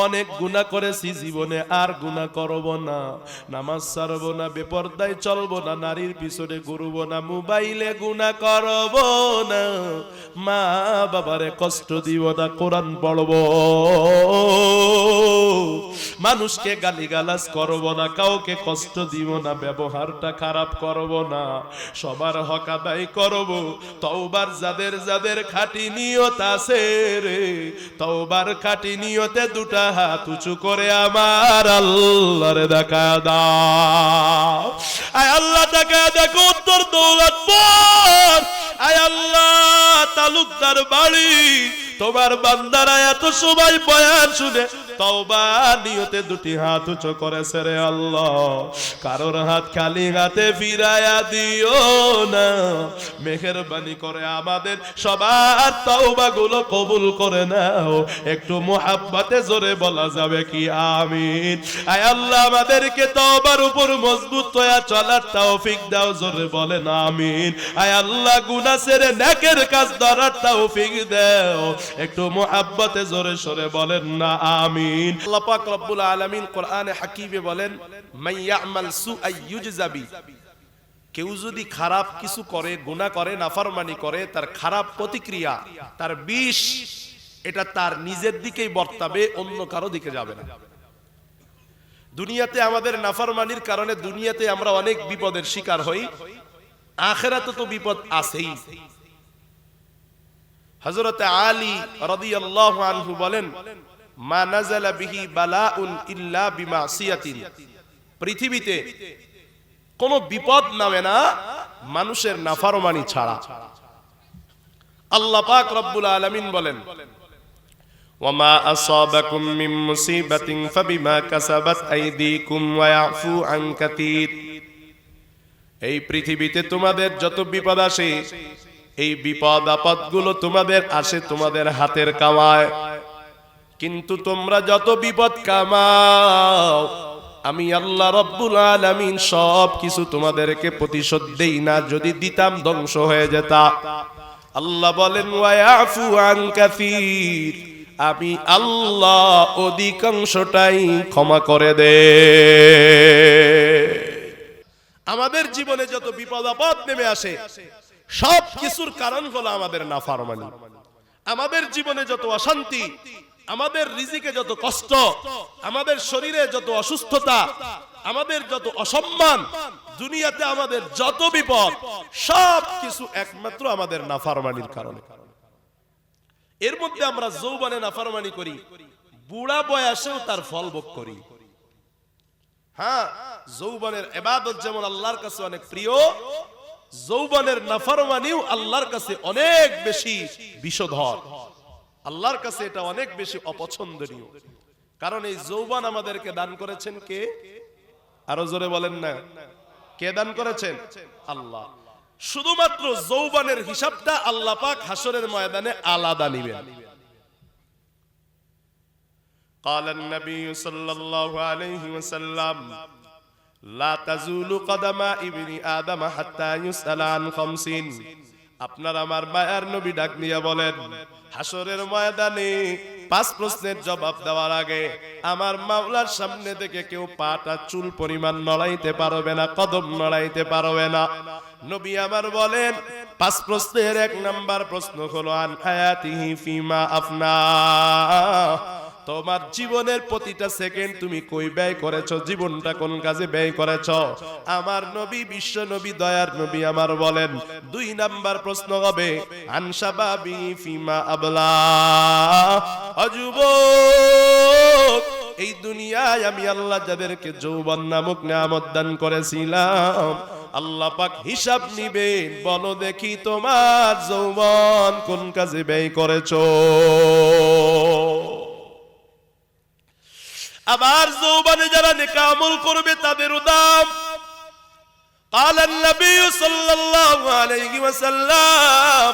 অনেক গুনাহ করেছি, জীবনে আর গুনাহ করব না, নামাজ ছাড়ব না, বেপরদায় চলব না, নারীর পিছনে ঘুরব না, মোবাইলে গুনাহ করব না, মা বাবারে কষ্ট দিব না, কোরআন পড়ব, মানুষকে গালিগালাজ করব না, কাউকে কষ্ট দিব না, ব্যবহারটা খারাপ করব না, সবার হক আদায় করব। তওবার যাদের যাদের খাঁটি নিয়ত আছে রে, তওবার খাঁটি নিয়তে দুটা হাত উঁচু করে আমার আল্লাহরে দেখা দাও। আয় আল্লাহ দেখা দেখো উত্তর দৌলতপুর, আয় আল্লাহ তালুকদার বাড়ি, তোমার বান্দারা এত সবাই বয়ান শুনে তওবা নিয়তে দুটি হাত উঁচু করেছে রে আল্লাহ, কারোর হাত খালি হাতে ফিরায়া দিও না, মেহেরবানি করে আমাদের সবার তওবা গুলো কবুল করে নাও। একটু মুহাব্বতে জোরে বলা যাবে কি আমিন? আয় আল্লাহ আমাদেরকে তওবার উপর মজবুত হয়ে চলার তৌফিক দাও, জোরে বলেন আমিন। আয় আল্লাহ গুনাহ ছেড়ে নেকের কাজ ধরার তৌফিক দাও, একটু মুহাব্বতে জোরে সরে বলেন না আমিন। আল্লাহ পাক রব্বুল আলামিন কোরআনে হাকিমে বলেন, মাইয়ামাল সুআ ইউজজা বি, কেউ যদি খারাপ কিছু করে, গুনাহ করে, নাফরমানি করে, তার খারাপ প্রতিক্রিয়া, তার বিষ এটা তার নিজের দিকেই বর্তাবে, অন্য কারো দিকে যাবে না। দুনিয়াতে আমাদের নাফরমানির কারণে দুনিয়াতে আমরা অনেক বিপদের শিকার হই, আখিরাতে তো বিপদ আছেই। হযরত আলী রাদিয়াল্লাহু আনহু বলেন, মা নাযালা বিহি বালাউন ইল্লা বিমাসিয়াতিন, পৃথিবীতে কোন বিপদ নামে না মানুষের নাফরমানি ছাড়া। আল্লাহ পাক রব্বুল আলামিন বলেন, ওয়ামা আসাবাকুম মিন মুসিবাতিন ফাবিমা কাসাবাত আইদিকুম ওয়া ইয়াফু আন কাতীর, এই পৃথিবীতে তোমাদের যত বিপদ আসে, এই বিপদ আপদ গুলো তোমাদের আসে তোমাদের হাতের কামায়, কিন্তু তোমরা যত বিপদ কামাও আমি আল্লাহ রব্বুল আলামিন সব কিছু তোমাদেরকে প্রতিশোধ দেই না, যদি দিতাম ধ্বংস হয়ে যেতা। আল্লাহ বলেন ওয়া ইয়াফু আন কাসীর, আমি আল্লাহ অধিকাংশটাই ক্ষমা করে দে। আমাদের জীবনে যত বিপদ আপদ নেমে আসে সব কিছুর কারণ হলো আমাদের নাফরমানি। আমাদের জীবনে যত অশান্তি, আমাদের রিজিকে যত কষ্ট, আমাদের শরীরে যত অসুস্থতা, আমাদের যত অসম্মান, দুনিয়াতে আমাদের যত বিপদ, সব কিছু একমাত্র আমাদের নাফরমানির কারণে। এর মধ্যে আমরা যৌবনে নাফরমানি করি, বুড়া বয়সেও তার ফল ভোগ করি। হ্যাঁ, যৌবনের ইবাদত যেমন আল্লাহর কাছে অনেক প্রিয়, যৌবনের নাফরমানিও আল্লাহর কাছে অনেক বেশি বিষধর, আল্লাহর কাছে এটা অনেক বেশি অপছন্দনীয়। কারণ এই যৌবন আমাদেরকে দান করেছেন কে? আরো জোরে বলেন না, কে দান করেছেন? আল্লাহ। শুধুমাত্র যৌবনের হিসাবটা আল্লাহ পাক হাসরের ময়দানে আলাদা নিবেন। قال النبي صلى الله عليه وسلم لا تزول قدم ابن آدم حتى يسأل عن 50। আপনার আমার মায়ার নবী ডাক দিয়া বলেন, হাসরের ময়দানে 5 প্রশ্নের জবাব দেওয়ার আগে আমার মাওলার সামনে থেকে কেউ পাটা চুল পরিমাণ নড়াইতে পারবে না, কদম নড়াইতে পারবে না। নবী আমার বলেন 5 প্রশ্নের 1 নাম্বার প্রশ্ন হলো আন হায়াতিহি ফিমা আফনা, তোমার জীবনের প্রতিটা সেকেন্ড তুমি কই ব্যয় করেছো, জীবনটা কোন কাজে ব্যয় করেছো। আমার নবী, বিশ্ব নবী, দয়ার নবী আমার বলেন 2 নাম্বার প্রশ্ন হবে আন শাবাবি ফিমা আবলা, যুবক এই দুনিয়ায় আমি আল্লাহ যাদেরকে যৌবন নামক নিয়ামত দান করেছিলাম, আল্লাহ পাক হিসাব নিবেন, বলো দেখি তোমার যৌবন কোন কাজে ব্যয় করেছো। আবার যৌবনে যারা নেক আমল করবে তাদেরও দাম। قال النبي صلى الله عليه وسلم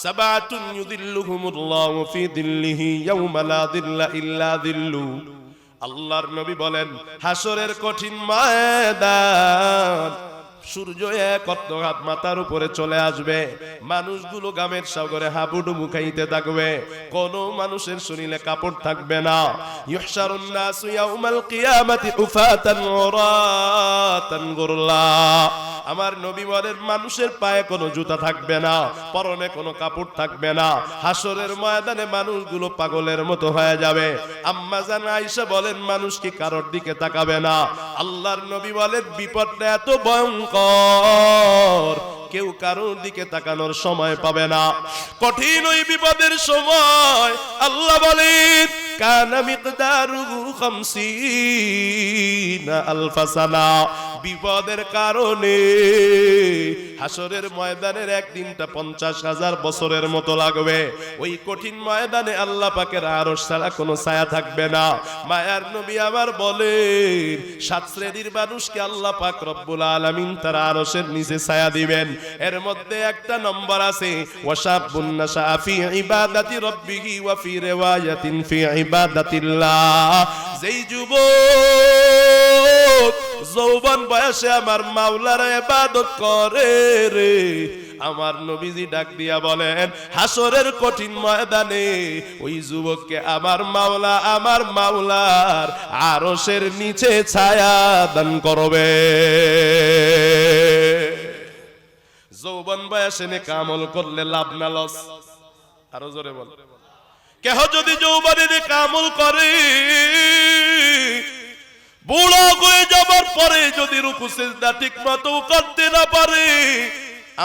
سبعة يظلهم الله في ظله يوم لا ظل إلا ظله। আল্লাহর নবী বলেন হাসরের কঠিন ময়দান সূর্য এক হাত মাথার উপরে চলে আসবে, মানুষগুলো গামের সাগরে হাবুডুবু খাইতে থাকবে, কোন মানুষের শরীরে কাপড় থাকবে না। ইহশারুন নাসু ইয়াউমাল কিয়ামাতি উফাতান উরাতান গুরলা। আমার নবী বলেন মানুষের পায়ে কোনো জুতা থাকবে না, পরনে কোনো কাপড় থাকবে না। হাসরের ময়দানে মানুষগুলো পাগলের মতো হয়ে যাবে। আম্মা জান আয়েশা বলেন মানুষ কি কারোর দিকে তাকাবে না? আল্লাহর নবী বলেন বিপদটা এত ভয়ঙ্কর, কেউ কারোর দিকে তাকানোর সময় পাবে না। কঠিন ওই বিপদের সময় আল্লাহ বলেন কানা মিকদারুহু 50 আলফা সানা। বিপদের কারণে হাসরের ময়দানের একদিনটা 50,000 বছরের মতো লাগবে। ওই কঠিন ময়দানে আল্লাহ পাকের আরশ ছাড়া কোনো ছায়া থাকবে না। মায়ার নবী আমার বলেন 7 শ্রেণীর মানুষকে আল্লাহ পাক রব্বুল আলামিন তার আরশের নিচে ছায়া দিবেন। এর মধ্যে একটা নম্বর আছে ওয়াশাবুন নাশা ফি ইবাদাতি রাব্বিহি ওয়া ফি রিওয়ায়াতিন ফি ইবাদাতিল্লাহ। যেই যুবক যৌবন বয়সে আমার মাওলার ইবাদত করে রে, আমার নবীজি ডাক দিয়া বলেন হাসরের কঠিন ময়দানে ওই যুবককে আমার মাওলা আমার মাওলার আরশের নিচে ছায়া দান করবে। যৌবন বয়সে নেক আমল করলে লাভ না লস? আরো জোরে বল। কেহ যদি যৌবনে নেক আমল করে বুড়া হয়ে যাবার পরে যদি রুকু সিজদা ঠিক মতো করতে না পারে,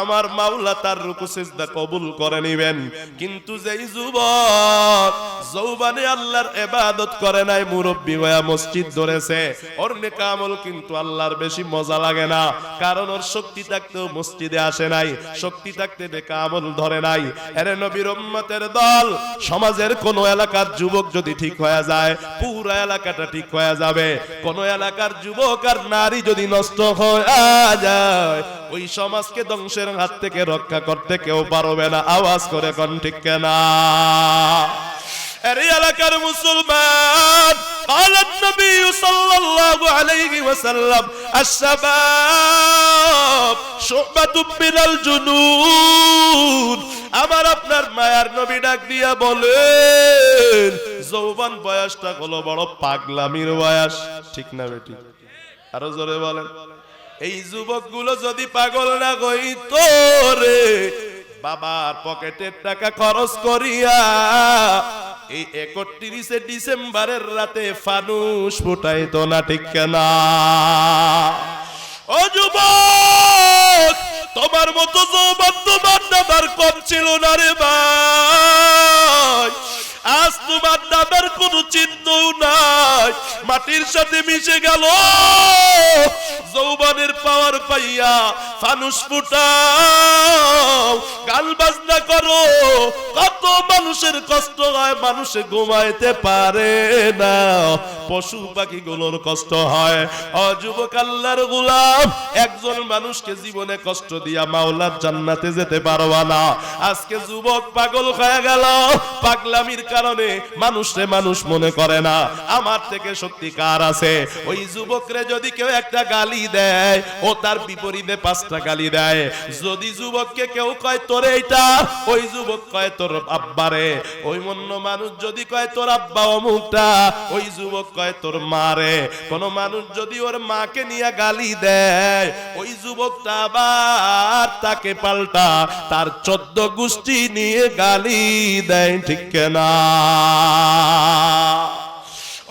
আমার মাওলা তার রুকু সিজদা কবুল করে নেবেন। কিন্তু যেই যুবক যৌবনে আল্লাহর ইবাদত করে নাই, মুরব্বি হয়ে মসজিদ ধরেছে, ওর নেক আমল কিন্তু আল্লাহর বেশি মজা লাগে না, কারণ ওর শক্তি থাকতেও মসজিদে আসে নাই, শক্তি থাকতে নেক আমল ধরে নাই। এর নবীর উম্মতের দল, সমাজের কোন এলাকার যুবক যদি ঠিক হয়ে যায় পুরো এলাকাটা ঠিক হয়ে যাবে। কোন এলাকার যুবক আর নারী যদি নষ্ট হয়ে যায় ওই সমাজকে ধ্বংসের হাত থেকে রক্ষা করতে কেউ পারবে না। আওয়াজ করে কোন ঠিক না? এর এলাকার মুসলমান قال النبي صلى الله عليه وسلم الشباب شعبة من الجنون। আমার আপনার মায়ার নবী ডাক দিয়া বলেন যৌবন বয়সটা হলো বড় পাগলামির বয়স, ঠিক না বেটি? আরো জোরে বলেন। এই যুবকগুলো যদি পাগল না হইতো রে, বাবার পকেটের টাকা খরচ করিয়া এই 31শে ডিসেম্বরের রাতে ফানুস ফুটাইতো না, ঠিক না? ও যুবক, তোমার মতো যৌবন তোমার দাদার কম ছিল না রে ভাই। আজ তোমার দাদার কোনো চিহ্নও নাই, মাটির সাথে মিশে গেল। যৌবনের পাওয়ার পাইয়া ফানুস ফুটাও, গান বাজনা করো, কত মানুষের কষ্ট হয়, মানুষে ঘুমাইতে পারে না, পশু পাখি গুলোর কষ্ট হয়। ও যুবক আল্লাহর গোলাম, একজন মানুষকে জীবনে কষ্ট দিয়া মাওলার জান্নাতে যেতে পারবা না। আজকে যুবক পাগল হয়ে গেল, পাগলামির কারণে মানুষে মানুষ মনে করে না। আমার থেকে শক্তি কার আছে? ওই যুবকরে যদি কেউ একটা গালি দেয় ও তার বিপরীতে 5টা গালি দেয়। যদি যুবককে কেউ কয় তোরে এইটা, ওই যুবক কয় তোর আব্বারে। ওই অন্য মানুষ যদি কয় তোর আব্বা অমুকটা, ওই যুবক কয় তোর মারে। কোন মানুষ যদি ওর মাকে নিয়ে গালি দেয়, ওই যুবকটা আবার তাকে পাল্টা তার 14 গোষ্ঠী নিয়ে গালি দেয়, ঠিক না?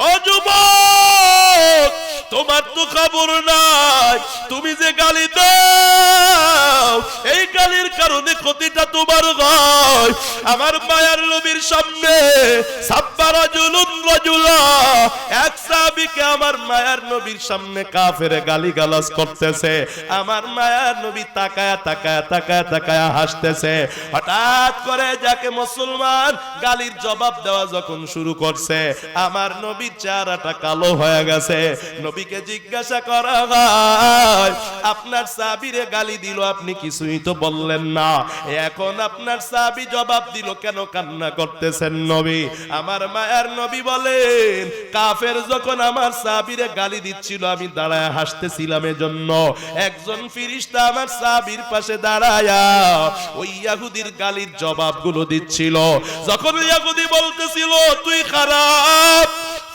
ও যুবক, তোমার তো খবর নাই, তুমি যে গালি দাও এই গালির কারণে ক্ষতিটা তোমার হয়। আমার মায়ার নবীর সামনে এক সাহাবীকে আমার মায়ার নবীর সামনে কাফেরে গালিগালাজ করতেছে। আমার মায়ার নবী তাকায়া তাকায়া তাকায়া তাকায়া হাসতেছে। হঠাৎ করে যাকে মুসলমান গালির জবাব দেওয়া যখন শুরু করছে, আমার নবীর চেহারাটা কালো হয়ে গেছে। নবীকে জিজ্ঞাসা করা হয় আপনার সাহাবীরে গালি দিল, আপনি কি কিছুই তো বললেন না। এখন আপনার সাহাবী জবাব দিল, কেন কান্না করতেছেন নবী? আমার মায়ার নবী বলেন, কাফের যখন আমার সাহাবীরে গালি দিচ্ছিল, আমি দাঁড়ায় হাসতেছিলাম, এজন্য একজন ফেরেশতা আমার সাহাবীর পাশে দাঁড়ায়া ওই ইহুদির গালির জবাবগুলো দিচ্ছিল। যখন ইহুদি বলতেছিল তুই খারাপ,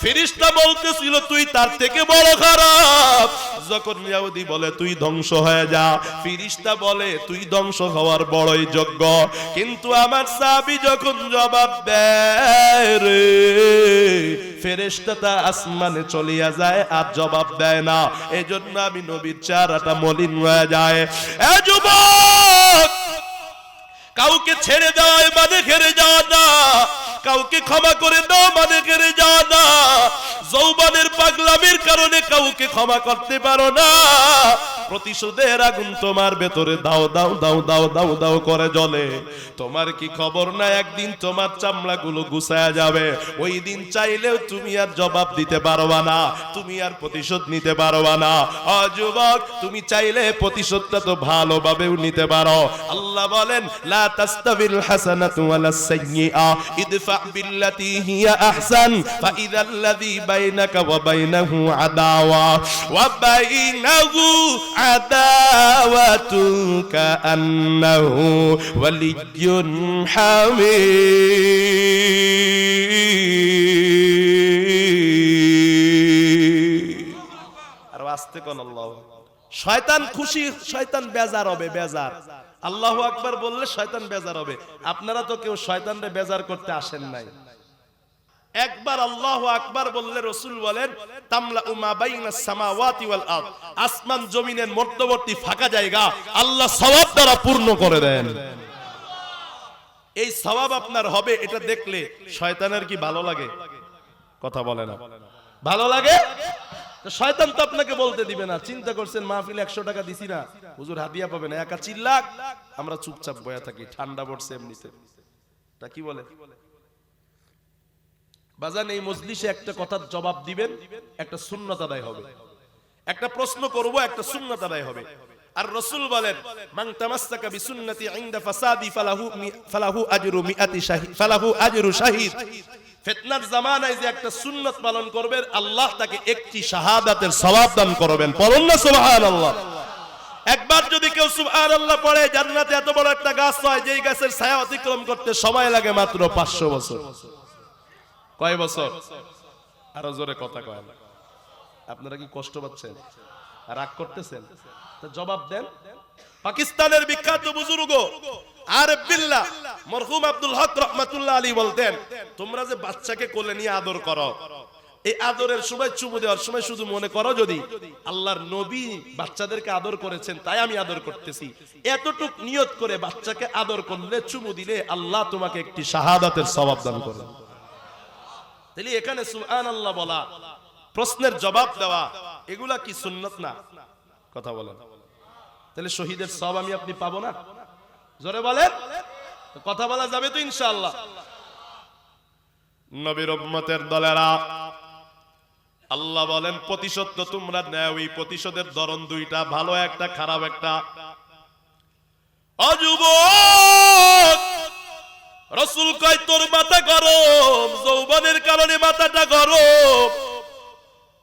ফেরেশতা বলতেছিল তুই তার থেকে বড় খারাপ। যখন ইহুদি বলে তুই ধ্বংস হয়ে যা, ফেরেশতা বলে তুই ধ্বংস হওয়ার বড়ই যোগ্য। কিন্তু আমার সাহাবী যখন জবাব দেয় রে, ফেরেশতাটা আসমানে চলিয়া যায় আর জবাব দেয় না। এজন্য আমি নবীর চেহারাটা মলিন হয়ে যায়। এ যুবক, কাউকে ছেড়ে দেওয়া মানে হেরে যাওয়া না, কাউকে ক্ষমা করে দাও মানে হেরে যাওয়া না। যৌবনের পাগলামির কারণে কাউকে ক্ষমা করতে পারো না, প্রতিশোধের আগুন তোমার ভেতরে দাও দাও দাও দাও দাও দাও করে জ্বলে। তোমার কি খবর না একদিন তোমার চামড়াগুলো গুছায়া যাবে। ওই দিন চাইলেও তুমি আর জবাব দিতে পারবা না, তুমি আর প্রতিশোধ নিতে পারবা না। ও যুবক, তুমি চাইলে প্রতিশোধটা তো ভালোভাবেও নিতে পারো। আল্লাহ বলেন, লা তাস্তাবিল হাসানাতু ওয়ালাস সাইয়্যিআ ইদফা বিল্লাতী হিয়া আহসান ফাইযাল্লাযী বাইনাকা ওয়া বাইনাহু আদাওয়া ওয়া বাইনাহু আদাওয়াতু কাআন্নাহু ওয়ালিয়্যুন হামীদ। আর আস্তে কোন আল্লাহ। শয়তান খুশি, শয়তান বেজার হবে, বেজার। আল্লাহু আকবার বললে শয়তান বেজার হবে। আপনারা তো কেউ শয়তানরে বেজার করতে আসেন নাই। একবার আল্লাহু আকবার বললে রাসূল বলেন, তামলা মা বাইনাস সামাওয়াতি ওয়াল আরদ, আসমান জমিনের মধ্যবর্তী ফাঁকা জায়গা আল্লাহ সওয়াব দ্বারা পূর্ণ করে দেন। এই সওয়াব আপনার হবে, এটা দেখলে শয়তানের কি ভালো লাগে? কথা বলে না, ভালো লাগে? তো শয়তান তো আপনাকে বলতে দিবে না। চিন্তা করছেন মাহফিলে 100 টাকা দিছি না, হুজুর হাদিয়া পাবে না, একা চিল্লাক, আমরা চুপচাপ বয়া থাকি, ঠান্ডা পড়ছে এমনিতে। তা কি বলে বাজান, এই মজলিসে একটা কথার জবাব দিবেন, একটা সুন্নাত আদায় হবে। একটা প্রশ্ন করব, একটা সুন্নাত আদায় হবে। আর রাসূল বলেন, মান তামাসসাকা বিসুন্নতি ইনদা ফাসাদি ফালাহু আজরু মিআতি শাহিদ, ফালাহু আজরু শাহিদ। ফিতনার জামানায় যে একটা সুন্নাত পালন করবে, আল্লাহ তাকে একটি শাহাদাতের সওয়াব দান করবেন। পড়ুন না সুবহানাল্লাহ। একবার যদি কেউ সুবহানাল্লাহ পড়ে, জান্নাতে এত বড় একটা গাছ হয়, যেই গাছের ছায়া অতিক্রম করতে সময় লাগে মাত্র 500 বছর। কয় বছর? আরো জোরে কথা কয়। আপনারা কি কষ্ট পাচ্ছেন, রাগ করতেছেন? তো জবাব দেন। পাকিস্তানের বিখ্যাত বুজুর্গ আরিফ বিল্লাহ মরহুম আব্দুল হক রাহমাতুল্লাহ আলাইহি বলতেন, তোমরা যে বাচ্চাকে কোলে নিয়ে আদর করো, এই আদরের সময় চুমু দেওয়ার সময় শুধু মনে করো যদি আল্লাহর নবী বাচ্চাদেরকে আদর করেছেন তাই আমি আদর করতেছি, এতটুক নিয়ত করে বাচ্চাকে আদর করলে, চুমু দিলে আল্লাহ তোমাকে একটি শাহাদাতের সওয়াব দান করবেন। তাহলে এখানে সুবহানাল্লাহ বলা, প্রশ্নের জবাব দেওয়া, এগুলা কি সুন্নাত না? কথা বলেন। তাহলে শহীদের সওয়াব আমি আপনি পাবো না? জোরে বলেন। কথা বলা যাবে তো ইনশাআল্লাহ। নবীর উম্মতের দলেরা, আল্লাহ বলেন প্রতিশোধ তো তোমরা নাও, এই প্রতিশোধের ধরন দুইটা, ভালো একটা খারাপ একটা। অযুবক, রাসূল কয় তোর মাথা গরম, যৌবনের কারণে মাথাটা গরম।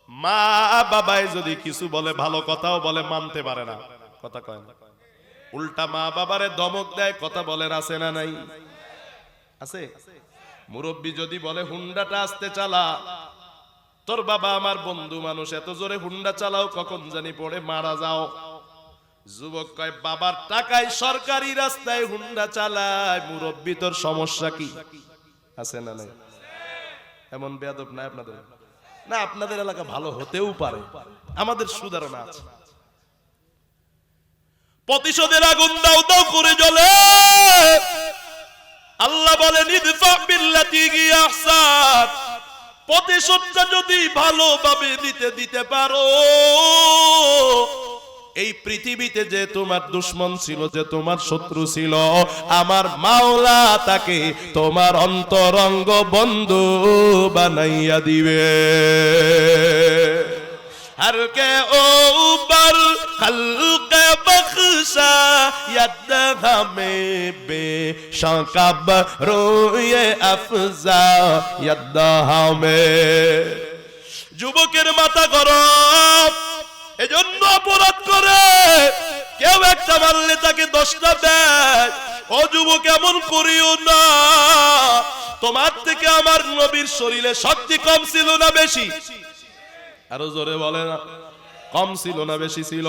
মা বাবাই যদি কিছু বলে, ভালো কথাও বলে, মানতে পারে না, কথা কয় না। উল্টা মা বাবারে ধমক দেয়, কথা বলেন আছে না নাই? আছে। মুরব্বী যদি বলে হুন্ডাটা আস্তে চালা, তোর বাবা আমার বন্ধু মানুষ, এত জোরে হুন্ডা চালাও কখন জানি পড়ে মারা যাও। যুবক কয় বাবার টাকায় সরকারি রাস্তায় হুন্ডা চালায়, মুরব্বী তোর সমস্যা কি? আছে না নাই? এমন বেয়াদব নাই আপনাদের? না, আপনাদের এলাকা ভালো হতেও পারে, আমাদের সুধারণা আছে। প্রতিশোধের আগুন দাও দাও করে জ্বলে। আল্লাহ বলেন ইদফা বিল্লাতি হিয়া আহসান, প্রতিশোধটা যদি ভালোভাবে দিতে পারো, এই পৃথিবীতে যে তোমার দুশমন ছিল, যে তোমার শত্রু ছিল, আমার মাওলা তাকে তোমার অন্তরঙ্গ বন্ধু বানাইয়া দিবে। हर के ऊपर खल्क़ बख्शा यद हमें बेशकब रोए अफजा यद हमें। যুবকের মাথা গরম, এজন্য অপরাধ করে কেউ একটা মারলে তাকে 10টা দেয়। ও যুবক এমন করিও না, তোমার থেকে আমার নবীর শরীরে শক্তি কম ছিল না বেশি? আরো জোরে বলে না, কম ছিল না বেশি ছিল?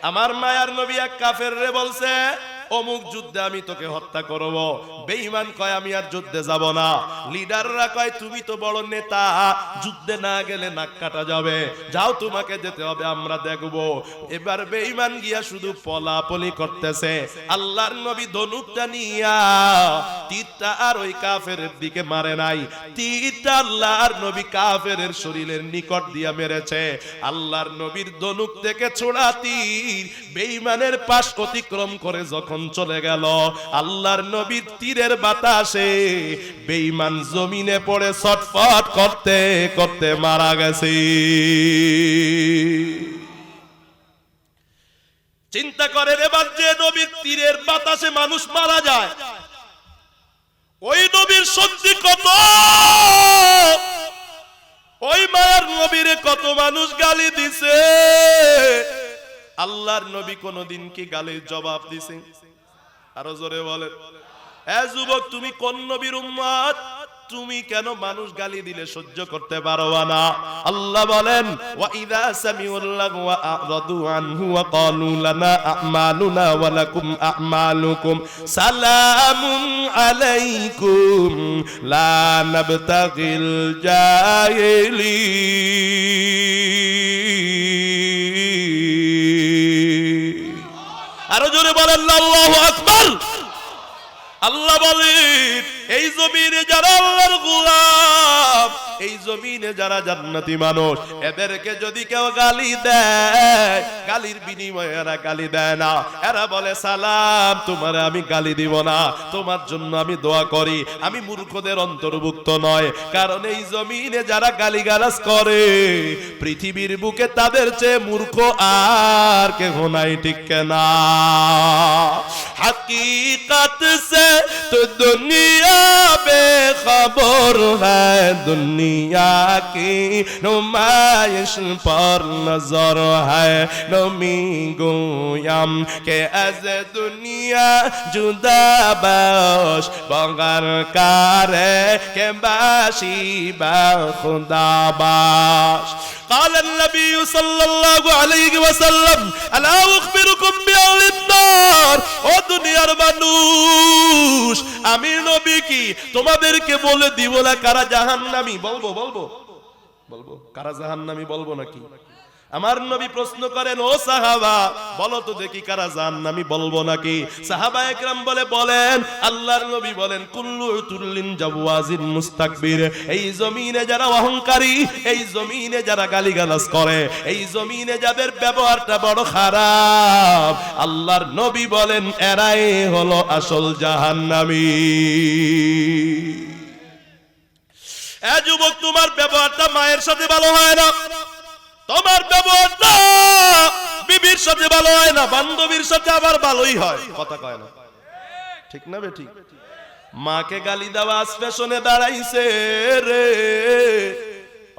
আমার মায়ার নবী এক কাফেররে বলছে অমুক যুদ্ধে আমি তোকে হত্যা করব। বেঈমান কয় আমি আর যুদ্ধে যাব না। লিডাররা কয় তুমি তো বড় নেতা, যুদ্ধে না গেলে নাক কাটা যাবে, যাও তোমাকে যেতে হবে, আমরা দেখব। এবার বেঈমান গিয়া শুধু পলাপলি করতেছে। আল্লাহর নবী ধনুকটা নিয়া তীরটা আর ওই কাফেরের দিকে মারে নাই, তীরটা আল্লাহর নবী কাফেরের শরীরের নিকট দিয়া মেরেছে। আল্লাহর নবীর ধনুক থেকে ছোড়া তীর বেঈমানের পাশ অতিক্রম করে যখন চলে গেল, আল্লাহর নবীর তীরের বাতাসে বেঈমান জমিনে পড়ে ছটফট করতে করতে মারা গেছে। চিন্তা করে রে বাচ্চা, নবীর তীরের বাতাসে মানুষ মারা যায়, ওই নবীর শক্তি কত! ওই মায়ার নবীরে কত মানুষ গালি দিছে, আল্লাহর নবী কোনদিন কি গালির জবাব দিছে? আরো জোরে বলেন। এ যুবক, তুমি কোন নবীর উম্মত? তুমি কেন মানুষ গালি দিলে সহ্য করতে পারবা না? আল্লাহ বলেন ওয়া ইযা সামিউল লাগওয়া আরাদু আনহু ওয়া ক্বালু লানা আমালুনা ওয়া লাকুম আমালুকুম সালামুন আলাইকুম লা নাবতাগিল জাহিলিন। আরো জোরে বলেন আল্লাহু আকবার। আল্লাহ বলেন এই জমিনে যারা আল্লাহর গোলাম, এই জমিনে যারা জান্নাতি মানুষ, এদেরকে যদি কেউ গালি দেয়, গালির বিনিময়ে এরা গালি দেয় না, এরা বলে সালাম, তোমারে আমি গালি দিব না, তোমার জন্য আমি দোয়া করি। আমি মূর্খদের অন্তর্ভুক্ত নয়, কারণ এই জমিনে যারা গালিগালাজ করে পৃথিবীর বুকে তাদের চেয়ে মূর্খ আর কেউ নাই, ঠিক না? हकीकत से तो दुनिया बेखबर है, दुनिया की नुमाइश पर नजर है। नमी गोयम के अज दुनिया जुदा बाश बगर करे के बाशी बा खुदा बाश। قال النبي صلى الله عليه وسلم ألا أخبركم بأهل النار। ও দুনিয়ার মানুষ, আমি নবী কি তোমাদেরকে বলে দিব না কারা জাহান্নামী? বলবো বলবো বলবো কারা জাহান্নামী বলবো নাকি? আমার নবী প্রশ্ন করেন, ও সাহাবা বলো তো দেখি কারা জাহান্নামী, বলবো নাকি? সাহাবায়ে কেরাম বলেন। আল্লাহর নবী বলেন কুল্লু তুল্লিন জাওয়াজিন মুস্তাকবির। এই জমিনে যারা অহংকারী, এই জমিনে যারা গালিগালাজ করে, এই জমিনে যাদের ব্যবহারটা বড় খারাপ, আল্লাহর নবী বলেন এরাই হলো আসল জাহান্নামী। এ যুবক, তোমার ব্যবহারটা মায়ের সাথে ভালো হয় না, তোমার ব্যবহারটা বিবির সাথে ভালো হয় না, বান্ধবীর সাথে আবার ভালোই হয়, কথা কয় না, ঠিক না বে ঠিক? মাকে গালি দেওয়া স্টেশনে দাঁড়াইছে রে,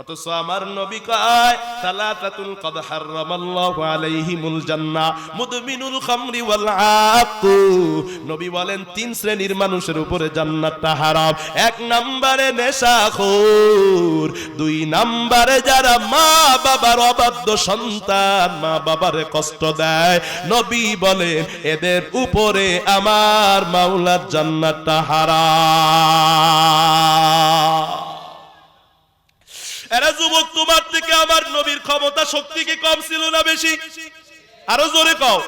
অথচ আমার নবী কয় সালাতাতুন কদ হারামাল্লাহু আলাইহিমুল জান্নাহ মুদমিনুল খামরি ওয়াল আকু। নবী বলেন 3 শ্রেণীর মানুষের উপরে জান্নাতটা হারাম। 1 নম্বরে নেশাখোর, 2 নম্বরে যারা মা বাবার অবাধ্য সন্তান, মা বাবারে কষ্ট দেয়। নবী বলেন এদের উপরে আমার মাওলার জান্নাতটা হারাম। এরা যুবক, তোমার থেকে আমার নবীর ক্ষমতা শক্তি কি কম ছিল না বেশি? আরো জোরে কও।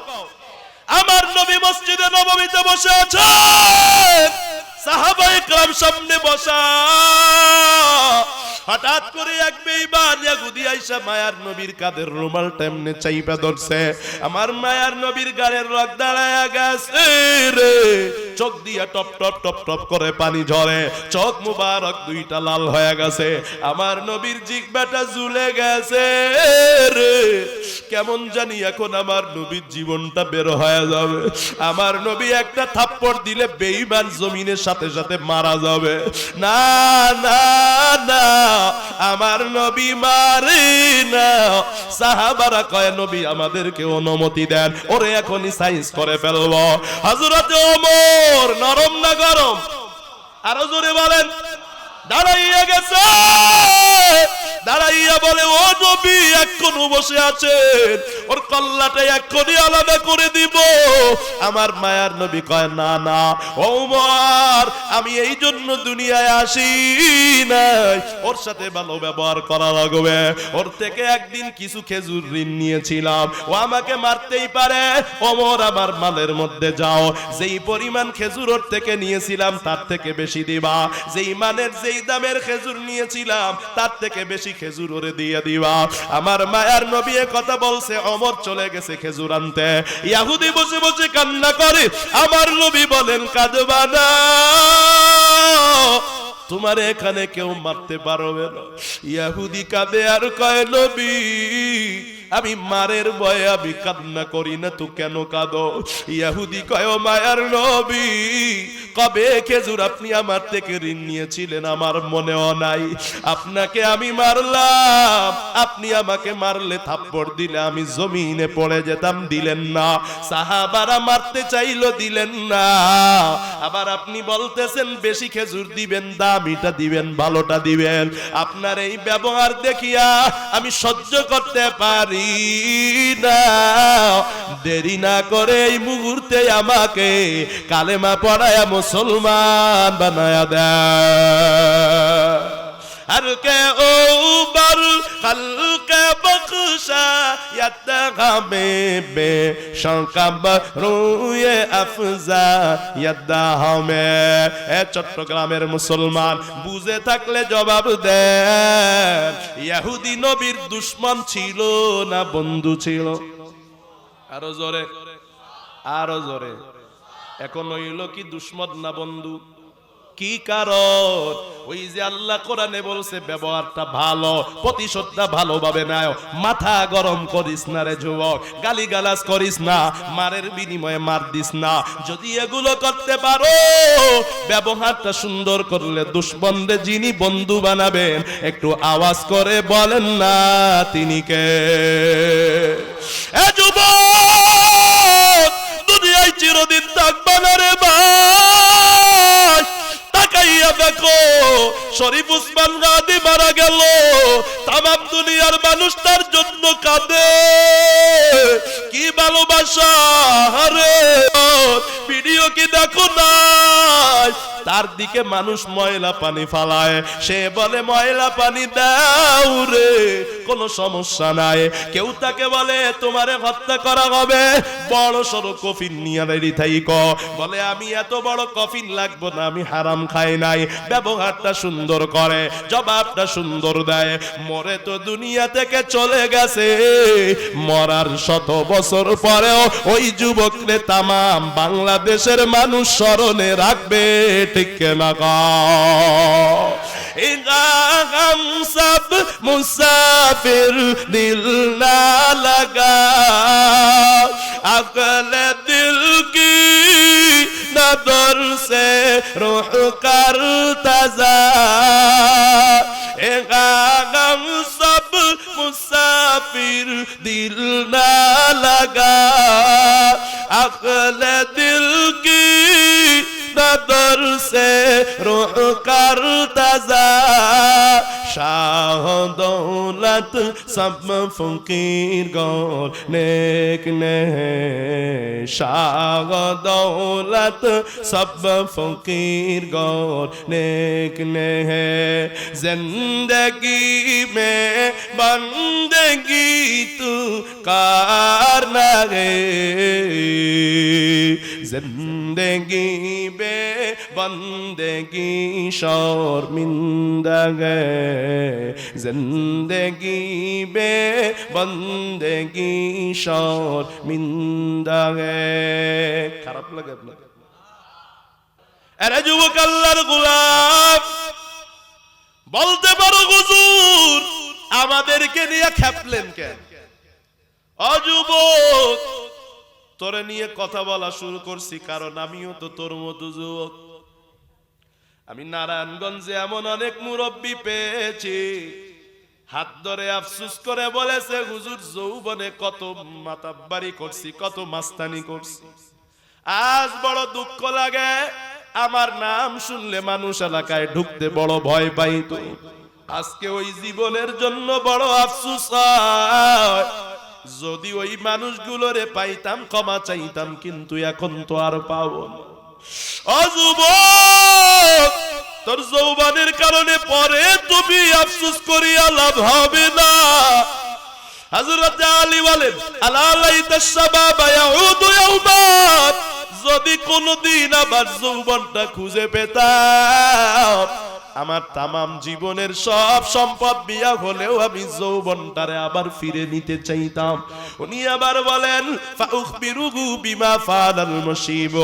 আমার নবী মসজিদে নববীতে বসে আছেন, সাহাবায়ে কেরাম সামনে বসা, হঠাৎ করে এক বেঈমান ইহুদি আইসা মায়ার নবীর কাঁধের রুমাল টেমনে চাইপা ধরছে। আমার মায়ার নবীর গায়ের রগ দাঁড়ায়া গেছে রে, চোখ দিয়া টপ টপ টপ টপ করে পানি ঝরে, চোখ মুবারক দুইটা লাল হয়ে গেছে, আমার নবীর জিহ্বাটা ঝুলে গেছে রে। কেমন জানি এখন আমার নবীর জীবনটা বের হয়ে যাবে। আমার নবী একটা থাপ্পড় দিলে বেঈমান জমিনের সাথে সাথে মারা যাবে। না না না, আমার নবী মারে না। সাহাবারা কয় নবী আমাদেরকে অনুমতি দেন, ওরে এখনই সাইজ করে ফেলবো। হযরত ওমর নরম না গরম? আরো জোরে বলেন। দাঁড়াইয়া গেছে, দাঁড়াইয়া বলে ও নবী এক্ষুনি বসে আছেন, ওর কল্লাটা এক্ষুনি আলাদা করে দিব। আমার মায়ার নবী কয় না না ওমর, আমি এই জন্য দুনিয়ায় আসি নাই, ওর সাথে ভালো ব্যবহার করা লাগবে। ওর থেকে একদিন কিছু খেজুর ঋণ নিয়েছিলাম, ও আমাকে মারতেই পারে। ওমর আমার মালের মধ্যে যাও, যেই পরিমাণ খেজুর ওর থেকে নিয়েছিলাম তার থেকে বেশি দিবা, যেই মানের যেই দামের খেজুর নিয়েছিলাম তার থেকে বেশি খেজুর ওরে দিয়ে দিবা। আমার মায়ার নবী কথা বলছে, ওমর চলে গেছে খেজুর আনতে। ইহুদি বসে বসে কান্না করে, আমার নবী বলেন কাঁদবা না, তোমার এখানে কেউ মারতে পারবে না। ইহুদি কাঁদে আর কয় নবী আমি মারের ভয়ে আমি কান্না করি না, তো কেন কাঁদো? ইহুদি কয় ও মায়ার নবী, কবে খেজুর আপনি আমার থেকে ঋণ নিয়েছিলেন আমার মনেও নাই। আপনাকে আমি মারলাম, আপনি আমাকে মারলে থাপ্পড় দিলে আমি জমিনে পড়ে যেতাম, দিলেন না। সাহাবারা মারতে চাইলো, দিলেন না। আবার আপনি বলতেছেন বেশি খেজুর দিবেন, দামিটা দিবেন, ভালোটা দিবেন। আপনার এই ব্যবহার দেখিয়া আমি সহ্য করতে পারি না। দেরি না করে এই মুহূর্তে আমাকে কালেমা পড়ায়া মুসলমান বানায়া দেয়। हर के ऊपर हल्के बख्शा यदगामे बेशंकब रूए अफजा यदगामे। চট্টগ্রামের মুসলমান বুঝে থাকলে জবাব দেন, ইহুদি নবীর দুশমন ছিল না বন্ধু ছিল? আরো জোরে, আরো জোরে। এখন হইল কি দুশমন না বন্ধু? কি কারণ? ওই যে আল্লাহ কোরআনে বলছে ব্যবহারটা ভালো, প্রতিশোধটা ভালোভাবে নাও। মাথা গরম করিস না রে যুবক, গালিগালাজ করিস না, মারের বিনিময়ে মার দিস না। যদি এগুলো করতে পারো, ব্যবহারটা সুন্দর করলে দুশমনদের যিনি বন্ধু বানাবেন একটু আওয়াজ করে বলেন না তিনি কে? এ যুবক, দুনিয়ায় চিরদিন থাকবে না রে ভাই। তাকাইয়া দেখো, শরীফ উসমান গাজী মারা গেল, তামাম দুনিয়ার মানুষ তার জন্য কাঁদে। কি ভালোবাসা রে! ভিডিও কি দেখো না? তার দিকে মানুষ ময়লা পানি ফালায়, সে বলে ময়লা পানি দাও রে, কোনো সমস্যা নাই। কেউ তাকে বলে তোমারে হত্যা করা হবে, বড় সড়ো কফিন নিয়ে রেডি থাইকো, বলে আমি এত বড় কফিন লাগবো না, আমি হারাম খাই নাই। ব্যবহারটা সুন্দর করে, জবাবটা সুন্দর দেয়। মরে তো দুনিয়া থেকে চলে গেছে, মরার 100 বছর পরেও ওই যুবকরে তামাম বাংলাদেশের মানুষ স্মরণে রাখবে, ঠিক না? हम सब मुसाफिर दिल ना लगा, अकल दिल की नदर से रूह करता जा। हम सब मुसाफिर दिल ना लगा, अकल दिल की नदर से रूह करता जा। शाह दौलत सब फकीर गौर नेक ने, शाह दौलत सब फकीर गौर नेक ने। जिंदगी में बंदगी तू करना है, जिंदगी में बंदगी शर्मिंदा है जिंदगी में बंदगी शर्मिंदा है खराब लगे আপনাকে আরে যুবক আল্লাহর গোলাম বলতে পারো হুজুর আমাদেরকে নিয়ে খেপলেন কেন অযুবক তোরে নিয়ে কথা বলা শুরু করছি কারণ আমিও তো তোর মতো যুবক আমি নারায়ণগঞ্জে এমন অনেক মুরব্বি পেয়েছি হাত ধরে আফসোস করে বলেছে হুজুর যৌবনে কত মাতাব্বারি করছি কত মাস্তানি করছি আজ বড় দুঃখ লাগে আমার নাম শুনলে মানুষ এলাকায় ঢুকতে বড় ভয় পাইতো আজকে ওই জীবনের জন্য বড় আফসোস হয় যদি ওই মানুষগুলোরে পাইতাম ক্ষমা চাইতাম কিন্তু এখন তো আর পাবো না ও যুবক তোর যৌবনের কারণে পরে তুমি আফসোস করিয়া লাভ হবে না হযরত আলী বলেন আলা লাইতাশ শাবাবা ইয়াউদু ইয়াওমান যদি কোনদিন আবার যৌবনটা খুঁজে পেতাম আমার তামাম জীবনের সব সম্পদ বিয়া হলেও আমি যৌবনটারে আবার ফিরে নিতে চাইতাম উনি আবার বলেন ফাউখবিরুহু বিমা ফালাল মুসিব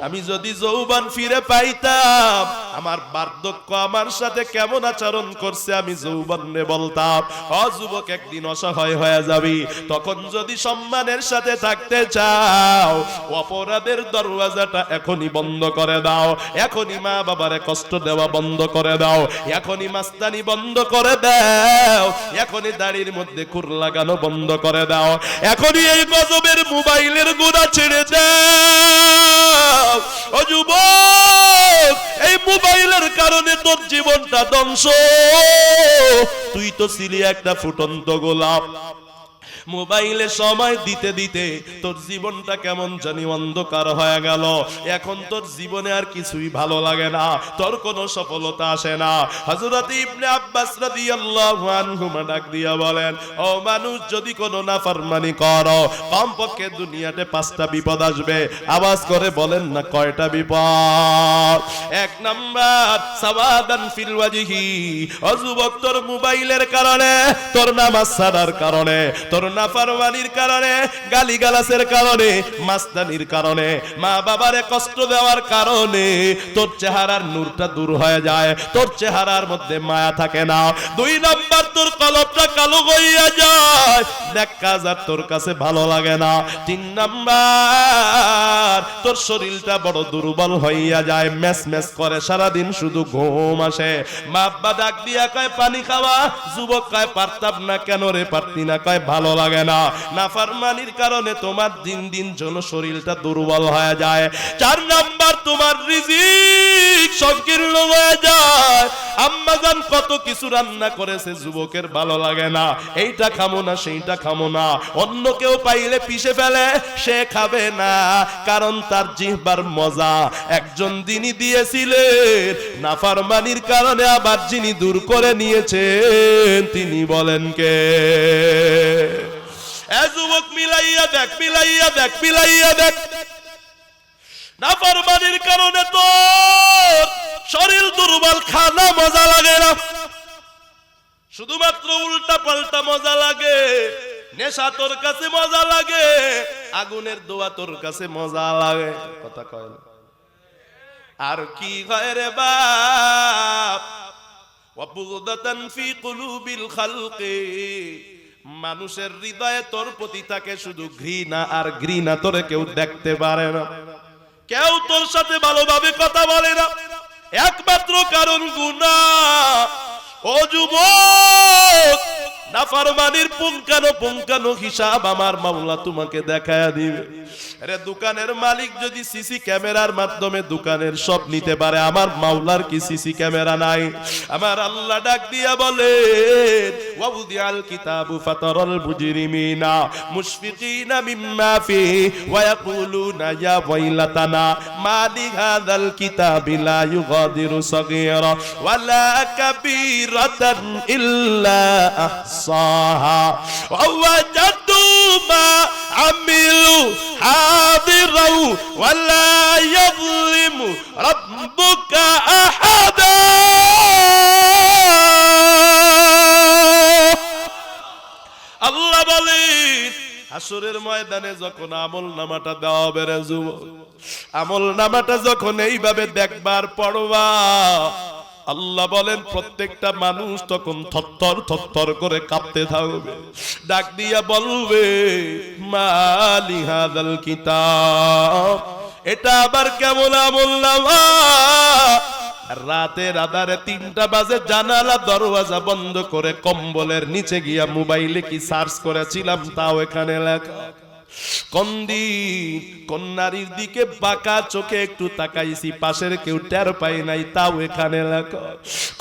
আমি যদি যৌবন ফিরে পাইতাম আমার বার্ধক্য আমার সাথে কেমন আচরণ করছে আমি যৌবনে বলতাম ও যুবক একদিন অসহায় হয়ে যাবি তখন যদি সম্মানের সাথে থাকতে চাও অপরাধের দরওয়াজাটা এখনই বন্ধ করে দাও এখনই মা বাবারে কষ্ট দেওয়া বন্ধ করে দাও এখনই মাস্তানি বন্ধ করে দাও এখনই দাড়ির মধ্যে খুর লাগানো বন্ধ করে দাও এখনই এই গজবের মোবাইলের গুণা ছেড়ে দাও ও যুবক এই মোবাইলের কারণে তোর জীবনটা ধ্বংস তুই তো ছিলি একটা ফুটন্ত গোলাপ মোবাইলে সময় দিতে দিতে তোর জীবনটা কেমন জানি অন্ধকার হয়ে গেল এখন তোর জীবনে আর কিছুই ভালো লাগে না তোর কোনো সফলতা আসে না হযরত ইবনে আব্বাস রাদিয়াল্লাহু আনহু ডাক দিয়া বলেন ও মানুষ যদি কোনো নাফরমানি করো কমপক্ষে দুনিয়াতে 5টা বিপদ আসবে আওয়াজ করে বলেন না কয়টা বিপদ এক নাম্বার সাওয়াদান ফিল ওয়াজহি ও যুবক তোর মোবাইলের কারণে তোর নামাজ ছাড়ার কারণে তোর নাফরমানির কারণে গালিগালাজের কারণে মাস্তানির কারণে মা বাবারে কষ্ট দেওয়ার কারণে তোর চেহারার নূরটা দূর হয়ে যায় তোর চেহারার মধ্যে মায়া থাকে না দুই নাম্বার তোর কলবটা কালো হইয়া যায় দেখ কাজ আর তোর কাছে ভালো লাগে না তিন নাম্বার তোর শরীরটা বড় দুর্বল হইয়া যায় মেস মেস করে সারা দিন শুধু ঘুম আসে মা বাবা ডাক দিয়া কয় পানি খাওয়া যুবক কয় পারতাম না কেন রে পারতি না কয় ভালো লাগে না নাফরমানির কারণে তোমার দিন দিন জন শরীরটা দুর্বল হয়ে যায় চার নাম্বার তোমার রিজিক সংকীর্ণ হয়ে যায় আম্মা জান কত কিছু রান্না করেছে যুবকের ভালো লাগে না এইটা খামো না সেইটা খামো না অন্য কেউ পাইলে পিষে ফেলে সে খাবে না কারণ তার জিহ্বার মজা একজন যিনি দিয়েছিলেন নাফরমানির কারণে আবার যিনি দূর করে নিয়েছেন তিনি বলেন কে যুবক মিলাইয়া দেখ মিলাইয়া দেখ মিলাইয়া দেখ নাফরমানির কারণে তোর শরীর দুর্বল খানা মজা লাগে না শুধুমাত্র উল্টা পাল্টা মজা লাগে নেশা তোর কাছে মজা লাগে আগুনের দোয়া তোর কাছে মজা লাগে কথা কয় না আর কি হয় রে বাপ ওয়াবুদাতান ফি কুলুবিল খালকি মানুষের হৃদয়ে তোর প্রতি থাকে শুধু ঘৃণা আর ঘৃণা তোরে কেউ দেখতে পারে না কেউ তোর সাথে ভালোভাবে কথা বলে না একমাত্র কারণ গুনাহ ও যুবক নাফরমানির পুঙ্খানো হিসাব আমার মাওলা তোমাকে দেখায়া দিবে আরে দোকানের মালিক যদি সিসি ক্যামেরার মাধ্যমে দোকানের সব নিতে পারে আমার মাওলার কি সিসি ক্যামেরা নাই আমার আল্লাহ ডাক দিয়া বলেন ওয়াউদিআল কিতাবু ফাতারাল মুজরিমিনা মুশফিকিনা মিম্মা ফি ওয়া ইয়াকুলুনা ইয়া ওয়াইলাতানা মা লিহাযাল কিতাবি লা ইউগাদিরু সাগীরা ওয়ালা কাবীরাতান ইল্লা আহসাহা ওয়া ওয়াজাদু মা আমিলু হাদিরাও ওয়ালা ইয়াযলিমু রাব্বুকা আহাদা। আল্লাহ বলেন হাসরের ময়দানে যখন আমলনামাটা দেওয়া হবে রে যুবক, আমলনামাটা যখন এইভাবে দেখবার পড়বা, আল্লাহ বলেন প্রত্যেকটা মানুষ তখন থরথর থরথর করে কাঁপতে থাকবে, ডাক দিয়া বলবে মালি হাযাল কিতাব, এটা আবার কেমন আমলনামা। রাতের আধারে 3টা বাজে জানালা দরওয়াজা বন্ধ করে কম্বলের নিচে গিয়া মোবাইলে কি সার্চ করেছিলাম তাও এখানে লেখা। কোন দিন কোন নারীর দিকে বাঁকা চোখে একটু তাকাইছি, পাশের কেউ টের পাই নাই, তাও এখানে লেখা।